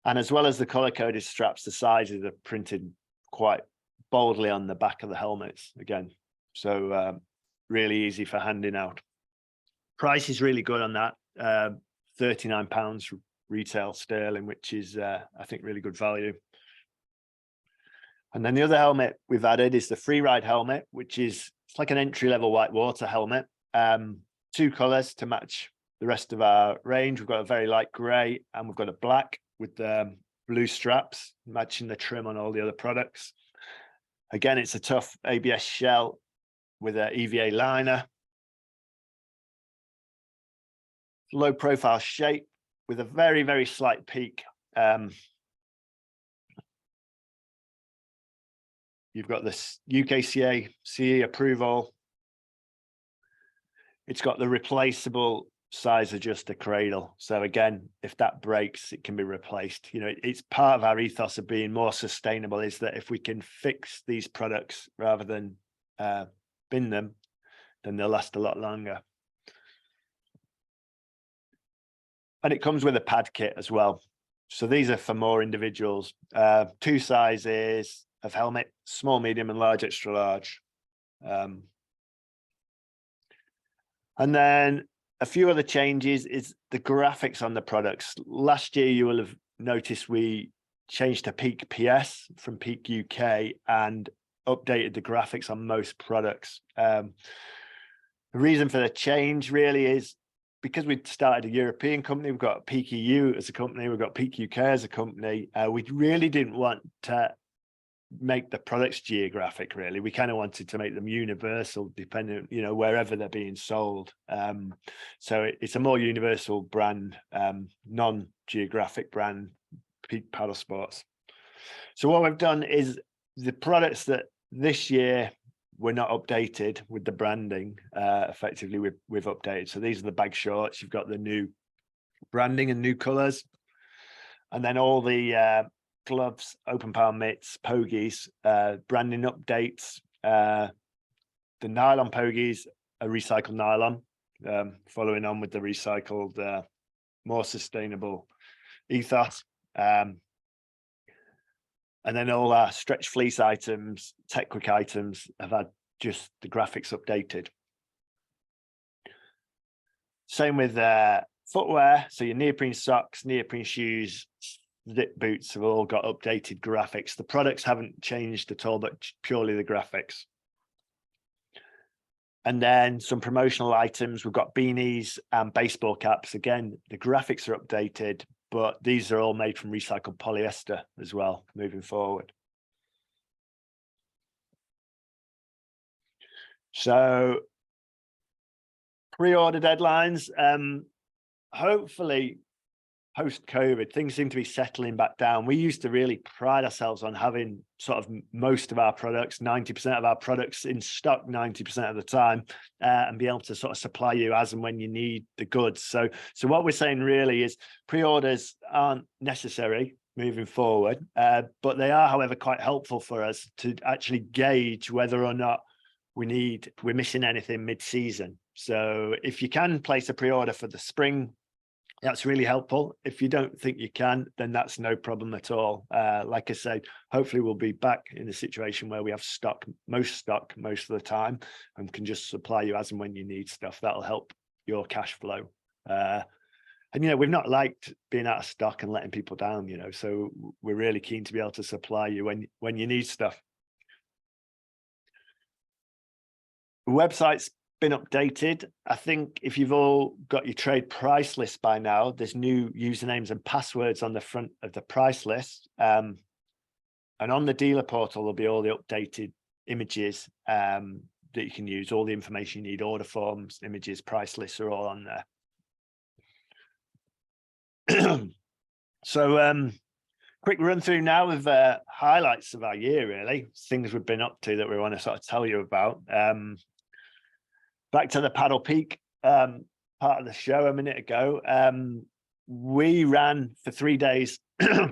as well as the color-coded straps, the sizes are printed quite boldly on the back of the helmets again. So really easy for handing out. Price is really good on that. £39 retail sterling, which is, I think, really good value. And then the other helmet we've added is the free ride helmet, which is it's like an entry-level white water helmet. 2 colors to match the rest of our range. We've got a very light gray and we've got a black with the blue straps matching the trim on all the other products. Again, it's a tough ABS shell with an EVA liner. Low profile shape with a very, very slight peak. You've got this UKCA CE approval. It's got the replaceable size adjuster cradle. So again, if that breaks, it can be replaced. You know, it's part of our ethos of being more sustainable, is that if we can fix these products rather than bin them, then they'll last a lot longer. And it comes with a pad kit as well. So these are for more individuals. 2 sizes of helmet: small, medium, and large, extra large. And then a few other changes is the graphics on the products. Last year, you will have noticed we changed to PEAKPS from Peak UK and updated the graphics on most products. The reason for the change really is because we started a European company. We've got Peak EU as a company, we've got Peak UK as a company. We really didn't want to make the products geographic, really. We kind of wanted to make them universal, depending, you know, wherever they're being sold. So it's a more universal brand, non-geographic brand, Peak Paddle Sports. So what we've done is the products that this year were not updated with the branding, effectively we've updated. So these are the bag shorts. You've got the new branding and new colors, and then all the gloves, open palm mitts, pogies, branding updates. The nylon pogies are recycled nylon, following on with the recycled, more sustainable ethos. And then all our stretch fleece items, Tech Quick items have had just the graphics updated. Same with footwear. So your neoprene socks, neoprene shoes, zip boots have all got updated graphics. The products haven't changed at all, but purely the graphics. And then some promotional items. We've got beanies and baseball caps. Again, the graphics are updated, but these are all made from recycled polyester as well, moving forward. So pre-order deadlines, hopefully post-COVID, things seem to be settling back down. We used to really pride ourselves on having sort of most of our products, 90% of our products in stock 90% of the time, and be able to sort of supply you as and when you need the goods. So what we're saying really is pre-orders aren't necessary moving forward, but they are, however, quite helpful for us to actually gauge whether or not we're missing anything mid-season. So if you can place a pre-order for the spring, that's really helpful. If you don't think you can, then that's no problem at all. Like I said, hopefully we'll be back in a situation where we have stock most of the time and can just supply you as and when you need stuff. That'll help your cash flow. And, you know, we've not liked being out of stock and letting people down, you know, so we're really keen to be able to supply you when you need stuff. The website's been updated. I think if you've all got your trade price list by now, there's new usernames and passwords on the front of the price list. And on the dealer portal, there'll be all the updated images that you can use, all the information you need, order forms, images, price lists are all on there. So quick run through now of highlights of our year, really, things we've been up to that we want to sort of tell you about. Back to the Paddle Peak part of the show a minute ago. We ran for 3 days, I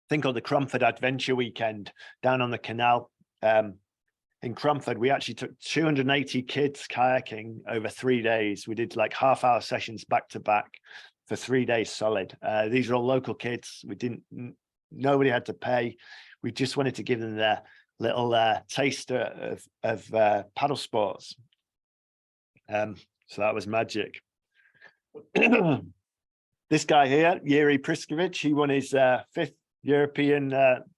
think called the Cromford Adventure Weekend down on the canal. In Cromford, we actually took 280 kids kayaking over 3 days. We did like half-hour sessions back to back for 3 days solid. These are all local kids. Nobody had to pay. We just wanted to give them their little taster of paddle sports. So that was magic. This guy here, Yuri Priskovich, he won his 5th European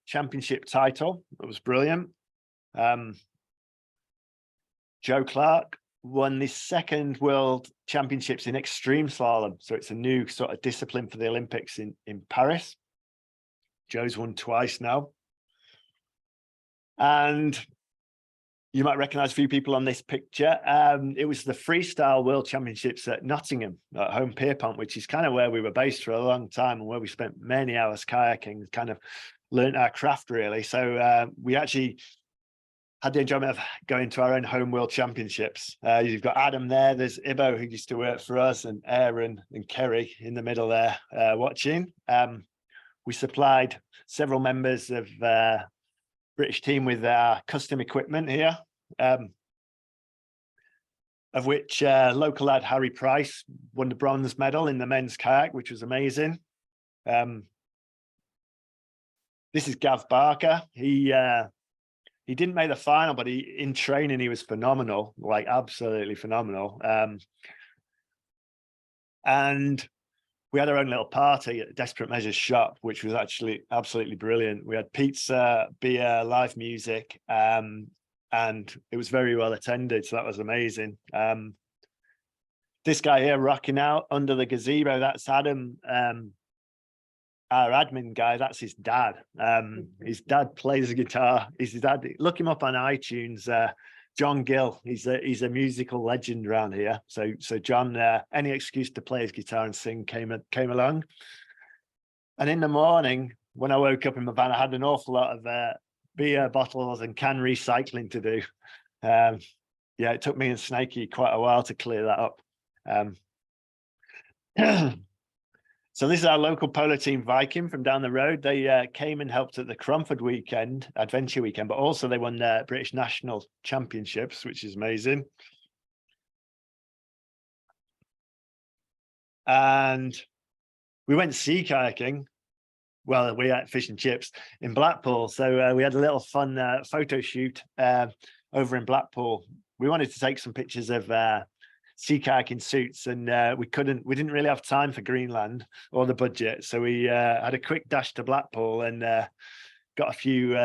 Championship title. It was brilliant. Joe Clark won the 2nd World Championships in extreme slalom. So it's a new sort of discipline for the Olympics in Paris. Joe's won twice now. And you might recognize a few people on this picture. It was the Freestyle World Championships at Nottingham, at Home Pierpont, which is kind of where we were based for a long time and where we spent many hours kayaking, kind of learnt our craft, really. So we actually had the enjoyment of going to our own home world championships. You've got Adam there, there's Ibo, who used to work for us, and Aaron and Kerry in the middle there watching. We supplied several members of British team with custom equipment here, of which local lad Harry Price won the bronze medal in the men's kayak, which was amazing. This is Gav Barker. He didn't make the final, but in training he was phenomenal, like absolutely phenomenal. And we had our own little party at Desperate Measures shop, which was actually absolutely brilliant. We had pizza, beer, live music, and it was very well attended. So that was amazing. This guy here rocking out under the gazebo, that's Adam, our admin guy. That's his dad. His dad plays the guitar. His dad, look him up on iTunes. John Gill, he's a musical legend around here. So John, any excuse to play his guitar and sing came along. And in the morning, when I woke up in my van, I had an awful lot of beer bottles and can recycling to do. Yeah, it took me and Snakey quite a while to clear that up. So this is our local polo team, Viking, from down the road. They came and helped at the Cromford weekend, Adventure Weekend, but also they won their British National Championships, which is amazing. And we went sea kayaking. Well, we had fish and chips in Blackpool. So we had a little fun photo shoot over in Blackpool. We wanted to take some pictures of sea kayaking suits, and we didn't really have time for Greenland or the budget, so we had a quick dash to Blackpool and got a few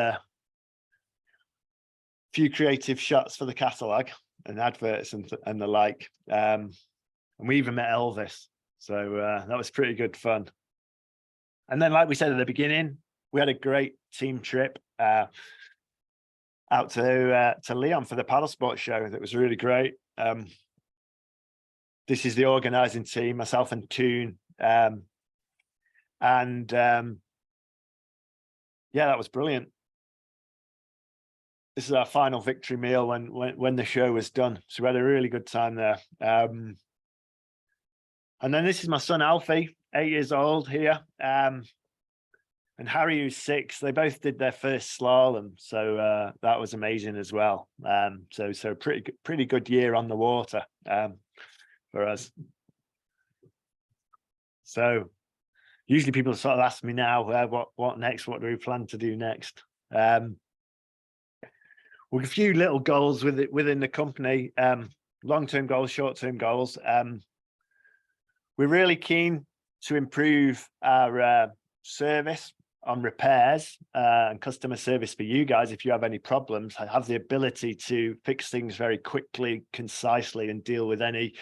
creative shots for the catalogue and adverts and the like, and we even met Elvis, so that was pretty good fun. And then, like we said at the beginning, we had a great team trip out to Leon for the paddle sports show. That was really great. This is the organising team, myself and Toon. Yeah, that was brilliant. This is our final victory meal when the show was done. So we had a really good time there. And then this is my son, Alfie, 8 years old here. And Harry, who's 6, they both did their first slalom. So that was amazing as well. So pretty good year on the water. For us. So usually people sort of ask me now, what next? What do we plan to do next? With a few little goals within the company, long-term goals, short-term goals. We're really keen to improve our service on repairs and customer service for you guys. If you have any problems, I have the ability to fix things very quickly, concisely, and deal with any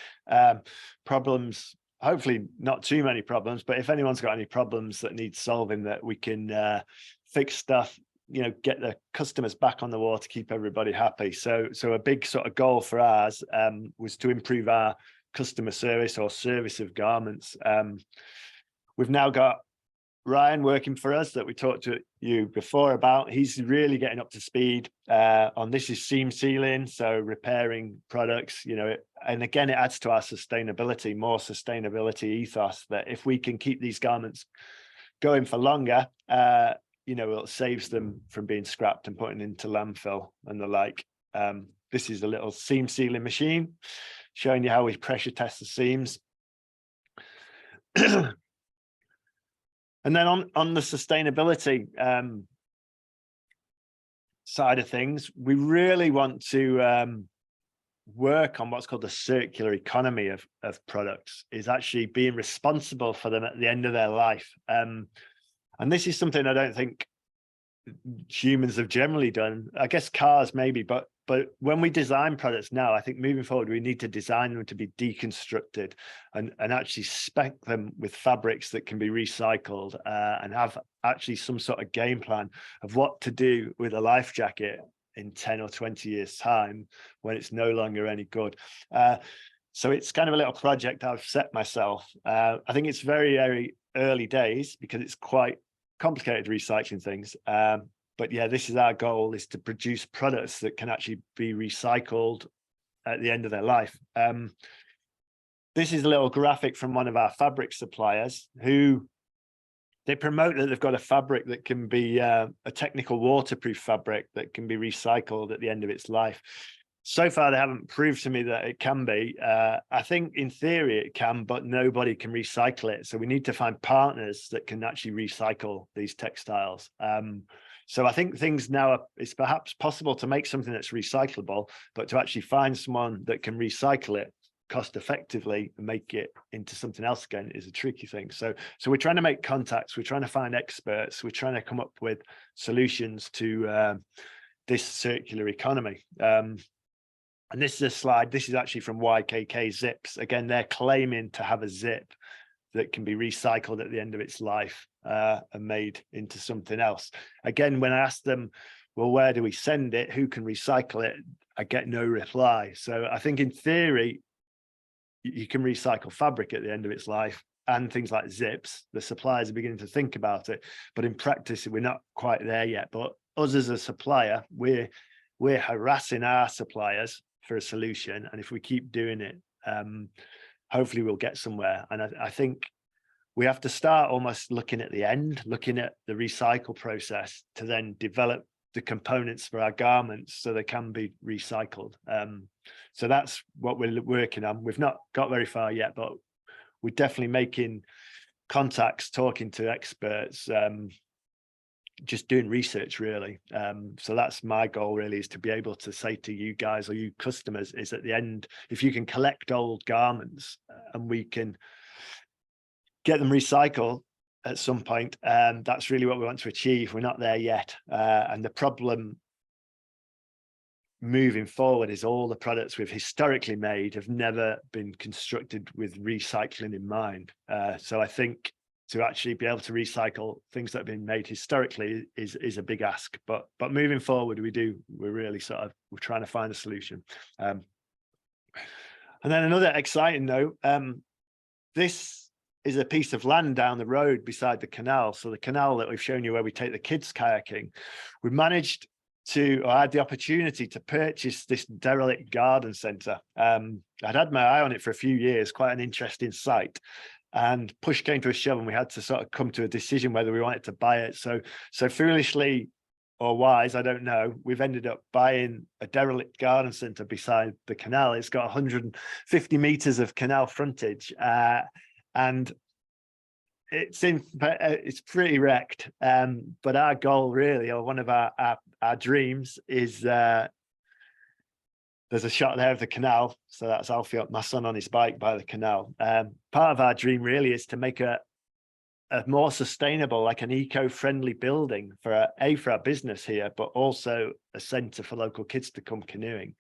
problems. Hopefully not too many problems, but if anyone's got any problems that need solving, that we can fix stuff, get the customers back on the water, keep everybody happy. So a big sort of goal for ours was to improve our customer service or service of garments. We've now got Ryan working for us that we talked to you before about. He's really getting up to speed on this is seam sealing, so repairing products, and again, it adds to our sustainability, more sustainability ethos, that if we can keep these garments going for longer, it saves them from being scrapped and putting into landfill and the like. This is a little seam sealing machine showing you how we pressure test the seams. And then on the sustainability side of things, we really want to work on what's called the circular economy of products, is actually being responsible for them at the end of their life. And this is something I don't think humans have generally done. I guess cars maybe, but when we design products now, I think moving forward, we need to design them to be deconstructed and actually spec them with fabrics that can be recycled and have actually some sort of game plan of what to do with a life jacket in 10 or 20 years time when it's no longer any good. So it's kind of a little project I've set myself. I think it's very, very early days because it's quite complicated recycling things. but yeah, this is our goal, is to produce products that can actually be recycled at the end of their life. This is a little graphic from one of our fabric suppliers, who they promote that they've got a fabric that can be a technical waterproof fabric that can be recycled at the end of its life. So far, they haven't proved to me that it can be. I think in theory it can, but nobody can recycle it. So we need to find partners that can actually recycle these textiles. So I think things now, it's perhaps possible to make something that's recyclable, but to actually find someone that can recycle it cost effectively and make it into something else again is a tricky thing. So we're trying to make contacts, we're trying to find experts, we're trying to come up with solutions to this circular economy. And this is a slide, this is actually from YKK Zips. Again, they're claiming to have a zip that can be recycled at the end of its life and made into something else. Again, when I ask them, well, where do we send it? Who can recycle it? I get no reply. So I think in theory, you can recycle fabric at the end of its life, and things like zips. The suppliers are beginning to think about it, but in practice, we're not quite there yet. But us as a supplier, we're harassing our suppliers for a solution, and if we keep doing it, hopefully we'll get somewhere. And I think we have to start almost looking at the end, looking at the recycle process, to then develop the components for our garments so they can be recycled. So that's what we're working on. We've not got very far yet, but we're definitely making contacts, talking to experts, just doing research really. So that's my goal really, is to be able to say to you guys or you customers, is at the end, if you can collect old garments and we can get them recycled at some point, that's really what we want to achieve. We're not there yet, and the problem moving forward is all the products we've historically made have never been constructed with recycling in mind. So I think to actually be able to recycle things that have been made historically is a big ask, but moving forward, we're really we're trying to find a solution. And then another exciting note, this is a piece of land down the road beside the canal. So the canal that we've shown you where we take the kids kayaking, we managed to, or I had the opportunity to purchase this derelict garden centre. I'd had my eye on it for a few years, quite an interesting site, and push came to a shove and we had to sort of come to a decision whether we wanted to buy it. So foolishly or wise, I don't know, we've ended up buying a derelict garden centre beside the canal. It's got 150 metres of canal frontage, and it's pretty wrecked, but our goal really, or one of our dreams, is there's a shot there of the canal, so that's Alfie, my son, on his bike by the canal. Part of our dream really is to make a more sustainable, like an eco-friendly building for our business here, but also a centre for local kids to come canoeing.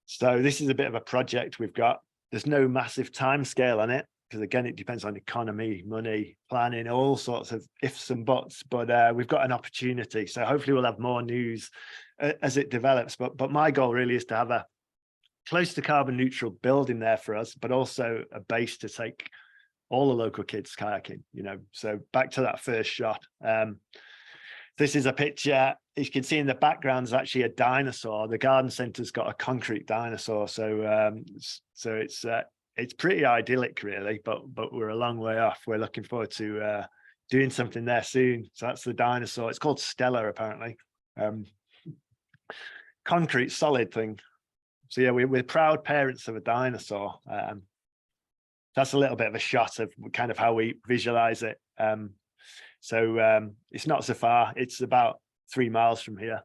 So this is a bit of a project we've got. There's no massive time scale on it, because again, it depends on economy, money, planning, all sorts of ifs and buts, but we've got an opportunity. So hopefully we'll have more news as it develops. But my goal really is to have a close to carbon neutral building there for us, but also a base to take all the local kids kayaking, So back to that first shot. This is a picture. You can see in the background is actually a dinosaur. The garden centre's got a concrete dinosaur. So it's pretty idyllic really, but we're a long way off. We're looking forward to doing something there soon. So that's the dinosaur. It's called Stella, apparently. Concrete, solid thing. So yeah, we're proud parents of a dinosaur. That's a little bit of a shot of kind of how we visualize it. So it's not so far. It's about 3 miles from here,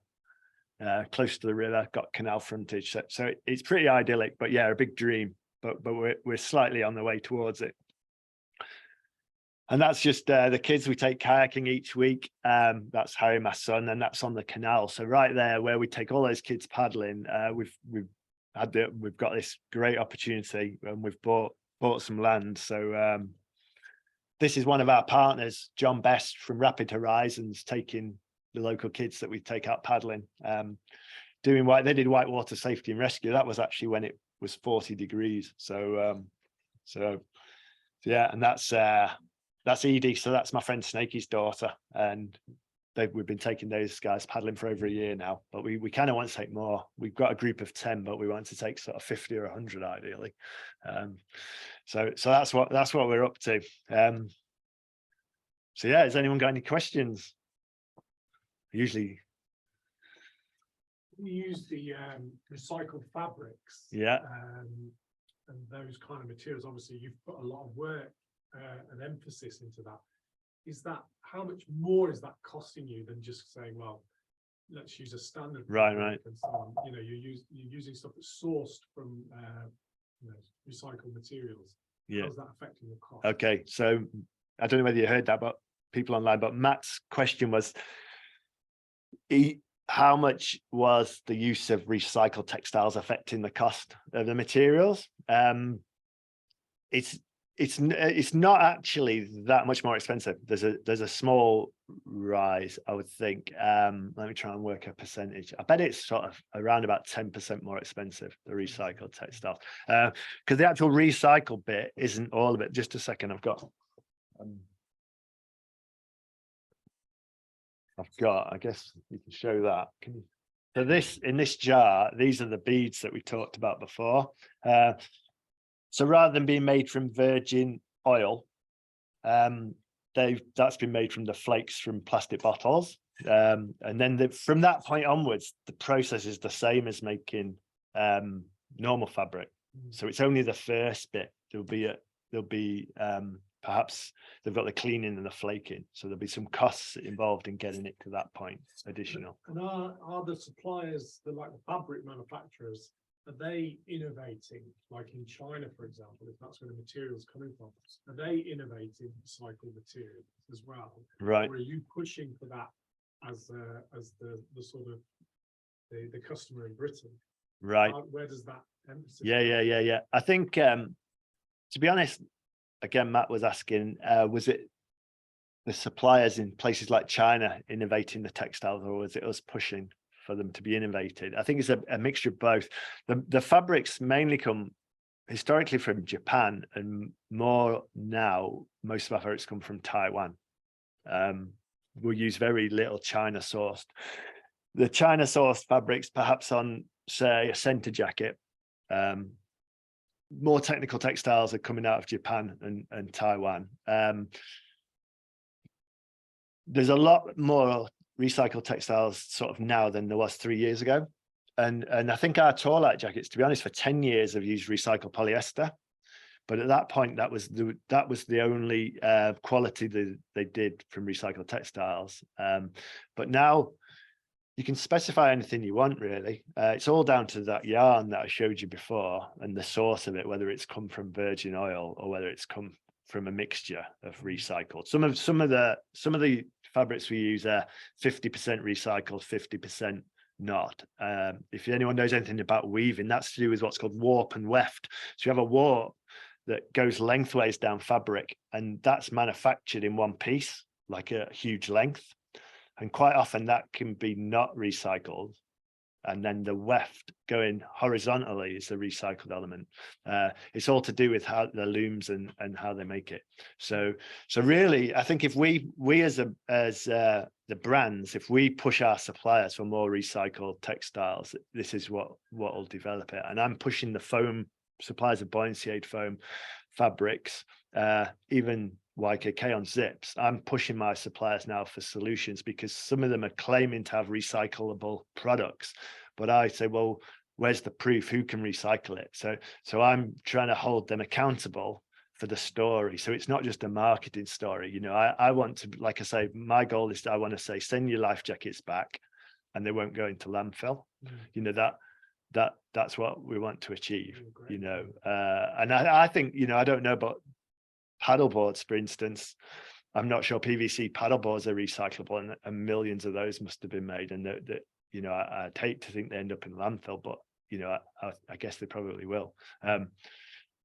close to the river, got canal frontage. So it's pretty idyllic, but yeah, a big dream. But we're slightly on the way towards it. And that's just the kids we take kayaking each week. That's Harry, my son, and that's on the canal. So right there where we take all those kids paddling, we've got this great opportunity, and we've bought some land. So this is one of our partners, John Best from Rapid Horizons, taking the local kids that we take out paddling, they did whitewater safety and rescue. That was actually when it was 40 degrees. So yeah, and that's Edie. So that's my friend Snakey's daughter, and we've been taking those guys paddling for over a year now, but we kind of want to take more. We've got a group of 10, but we want to take sort of 50 or 100 ideally. So that's what we're up to. So yeah, has anyone got any questions? Usually we use the recycled fabrics, yeah, and those kind of materials. Obviously, you've put a lot of work and emphasis into that. Is that, how much more is that costing you than just saying, well, let's use a standard fabric right. and so on? You know, you're using stuff that's sourced from you know, recycled materials. yeah. How's that affecting the cost? Okay, so I don't know whether you heard that, but people online, but Matt's question was, how much was the use of recycled textiles affecting the cost of the materials? It's not actually that much more expensive. There's a small rise, I would think. Let me try and work a percentage. I bet it's sort of around about 10% more expensive, the recycled textiles, because the actual recycled bit isn't all of it. Just a second, I've got, I guess you can show that. So this, in this jar, these are the beads that we talked about before. So rather than being made from virgin oil, that's been made from the flakes from plastic bottles. And then from that point onwards, the process is the same as making normal fabric. So it's only the first bit. There'll be perhaps they've got the cleaning and the flaking, so there'll be some costs involved in getting it to that point additional. And are the suppliers, like the fabric manufacturers, are they innovating, like in China, for example, if that's where the material's coming from? Are they innovating recycled materials as well? Right. Or are you pushing for that as the sort of the customer in Britain? Right. Where does that emphasis? Yeah. I think, to be honest, again, Matt was asking, was it the suppliers in places like China innovating the textiles, or was it us pushing for them to be innovated? I think it's a mixture of both. The fabrics mainly come historically from Japan, and more now, most of our fabrics come from Taiwan. We'll use very little China sourced. The China sourced fabrics, perhaps on, say, a center jacket, more technical textiles are coming out of Japan and Taiwan. There's a lot more recycled textiles sort of now than there was 3 years ago. And I think our tour light jackets, to be honest, for 10 years have used recycled polyester. But at that point, that was the only quality that they did from recycled textiles. But now you can specify anything you want, really. It's all down to that yarn that I showed you before and the source of it, whether it's come from virgin oil or whether it's come from a mixture of recycled. Some of the fabrics we use are 50% recycled, 50% not. If anyone knows anything about weaving, that's to do with what's called warp and weft. So you have a warp that goes lengthways down fabric, and that's manufactured in one piece, like a huge length. And quite often that can be not recycled. And then the weft going horizontally is the recycled element. It's all to do with how the looms and how they make it. So really, I think if we as the brands, if we push our suppliers for more recycled textiles, this is what will develop it. And I'm pushing the foam suppliers of buoyancy aid foam fabrics, even YKK on zips. I'm pushing my suppliers now for solutions, because some of them are claiming to have recyclable products, but I say, well, where's the proof? Who can recycle it? So I'm trying to hold them accountable for the story. So it's not just a marketing story. You know, I want to, like I say, my goal is I want to say, send your life jackets back and they won't go into landfill. You know, that's what we want to achieve, you know. And I think, you know, I don't know about paddle boards, for instance. I'm not sure PVC paddle boards are recyclable, and millions of those must have been made. And that you know, I'd hate to think they end up in landfill, but you know, I guess they probably will.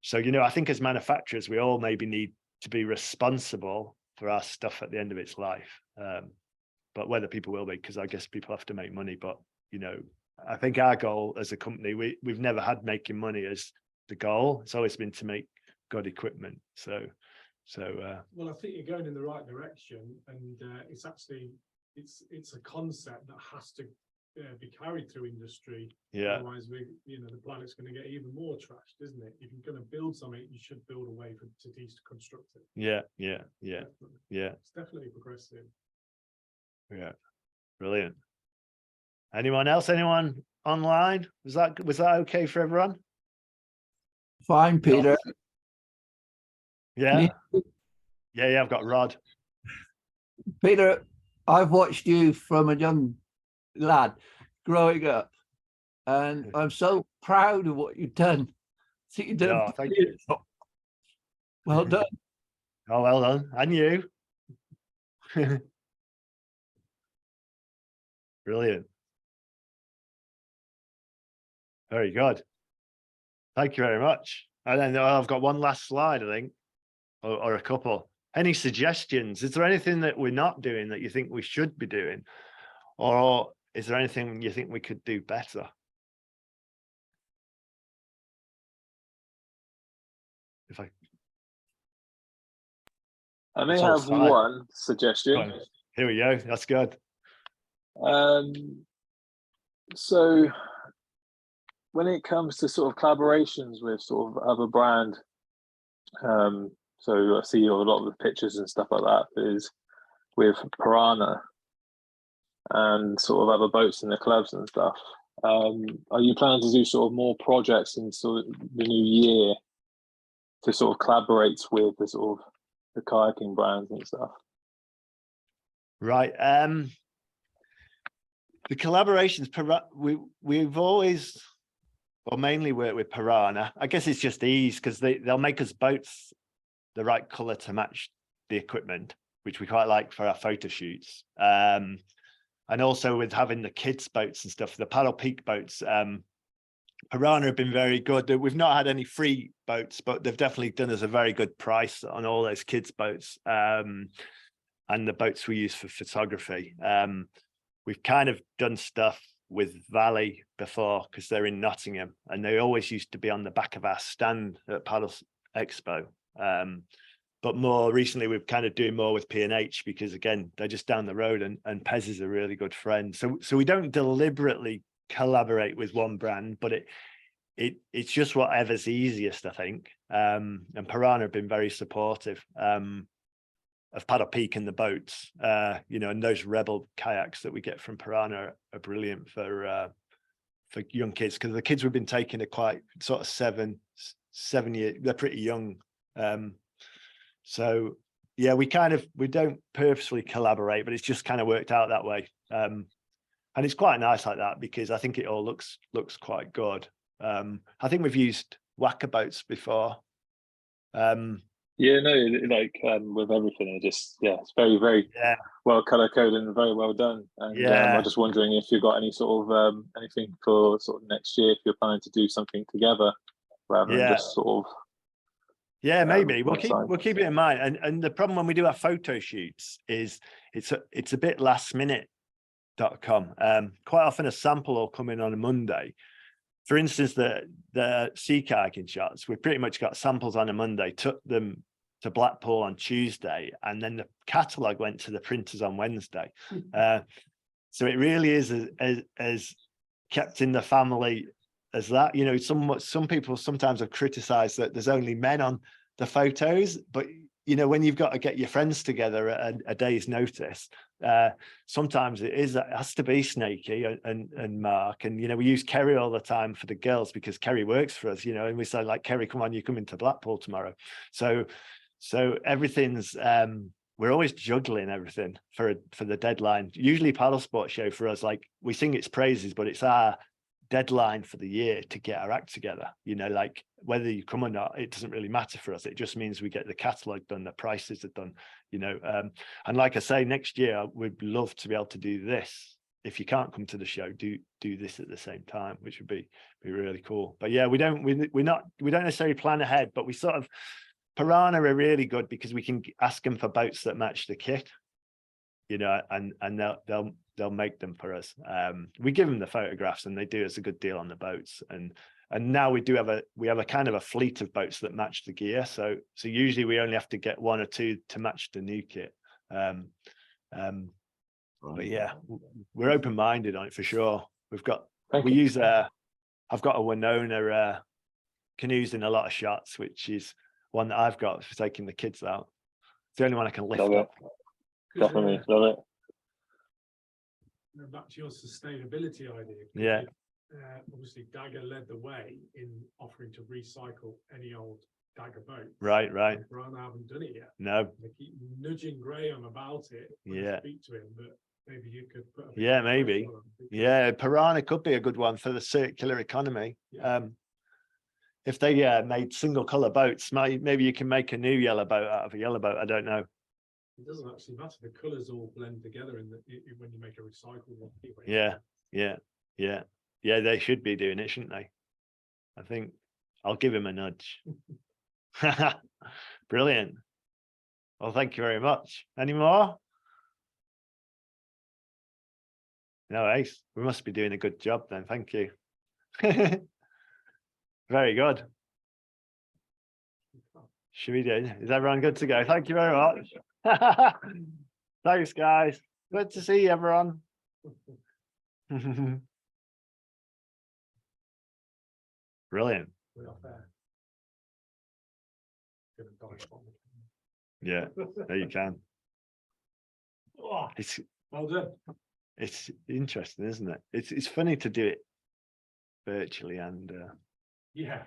So you know, I think as manufacturers, we all maybe need to be responsible for our stuff at the end of its life. But whether people will be, because I guess people have to make money. But you know, I think our goal as a company, we've never had making money as the goal. It's always been to make good equipment. So well, I think you're going in the right direction, and it's actually it's a concept that has to be carried through industry. Yeah. Otherwise, the planet's going to get even more trashed, isn't it? If you're going to build something, you should build a way to deconstruct it. Yeah. Definitely. Yeah. It's definitely progressive. Yeah. Brilliant. Anyone else? Anyone online? Was that okay for everyone? Fine, Peter. Yeah. Yeah. I've got Rod. Peter, I've watched you from a young lad growing up, and I'm so proud of what you've done. I think you've done Oh, thank you. well done. Oh, well done. And you. Brilliant. Very good. Thank you very much. And then I've got one last slide, I think, or a couple. Any suggestions? Is there anything that we're not doing that you think we should be doing? Or is there anything you think we could do better? I may It's all have fine. one suggestion. Here we go. That's good. So when it comes to sort of collaborations with sort of other brand, so I see a lot of the pictures and stuff like that is with Piranha and sort of other boats in the clubs and stuff. Are you planning to do sort of more projects in sort of the new year to sort of collaborate with the sort of the kayaking brands and stuff? Right. The collaborations, we've always, well, mainly worked with Piranha. I guess it's just ease because they'll make us boats the right color to match the equipment, which we quite like for our photo shoots. And also with having the kids boats and stuff, the paddle peak boats, Piranha have been very good. We've not had any free boats, but they've definitely done us a very good price on all those kids boats and the boats we use for photography. We've kind of done stuff with Valley before because they're in Nottingham and they always used to be on the back of our stand at Paddle Expo. But more recently, we're kind of doing more with P&H because again, they're just down the road and Pez is a really good friend. So we don't deliberately collaborate with one brand, but it's just whatever's easiest, I think. And Piranha have been very supportive of Paddle Peak and the boats, and those Rebel kayaks that we get from Piranha are brilliant for young kids because the kids we've been taking are quite sort of 7 year, they're pretty young. So yeah, we don't purposely collaborate, but it's just kind of worked out that way. And it's quite nice like that because I think it all looks quite good. I think we've used Wacker boats before. Yeah, no, like with everything, it's very, very well color coded and very well done. And I'm just wondering if you've got any sort of anything for sort of next year, if you're planning to do something together rather than just sort of. Yeah, maybe we'll keep it in mind. And the problem when we do our photo shoots is it's a bit lastminute.com. Quite often a sample will come in on a Monday. For instance, the sea kayaking shots, we pretty much got samples on a Monday, took them to Blackpool on Tuesday, and then the catalogue went to the printers on Wednesday. So it really is as kept in the family as that. Some people sometimes have criticized that there's only men on the photos, but when you've got to get your friends together at a day's notice, sometimes it has to be Snaky and Mark, and we use Kerry all the time for the girls because Kerry works for us, and we say like, Kerry, come on, you come into Blackpool tomorrow. So everything's we're always juggling everything for the deadline. Usually Paddle Sport Show for us, like we sing its praises, but it's our deadline for the year to get our act together. Like whether you come or not, it doesn't really matter for us. It just means we get the catalogue done, the prices are done, and like I say, next year we'd love to be able to do this. If you can't come to the show, do this at the same time, which would be really cool. But yeah, we don't necessarily plan ahead, but we sort of, Piranha are really good because we can ask them for boats that match the kit, and they'll make them for us. We give them the photographs and they do us a good deal on the boats. And now we have a kind of a fleet of boats that match the gear. So usually we only have to get 1 or 2 to match the new kit. But yeah, we're open-minded on it for sure. Thank We you. use I've got a Winona canoes in a lot of shots, which is one that I've got for taking the kids out. It's the only one I can lift Love up. it. Definitely love it. Back to your sustainability idea. 'cause Yeah. Obviously, Dagger led the way in offering to recycle any old Dagger boat. Right. Brian, I haven't done it yet. No. They keep nudging Graham about it. when I Yeah. Speak to him, but maybe you could put. a bit Yeah, of maybe. pressure on him, because- Yeah, Piranha could be a good one for the circular economy. Yeah. If they made single color boats, maybe you can make a new yellow boat out of a yellow boat. I don't know. It doesn't actually matter. The colours all blend together when you make a recycled one. Anyway. Yeah. They should be doing it, shouldn't they? I think I'll give him a nudge. Brilliant. Well, thank you very much. Any more? No, Ace. We must be doing a good job then. Thank you. Very good. Should we do? Is everyone good to go? Thank you very much. Thanks, guys. Good to see you, everyone. Brilliant. We're not there. Gonna dodge one. Yeah, there you can. Oh, It's well done. it's interesting, isn't it? It's funny to do it virtually and Yeah,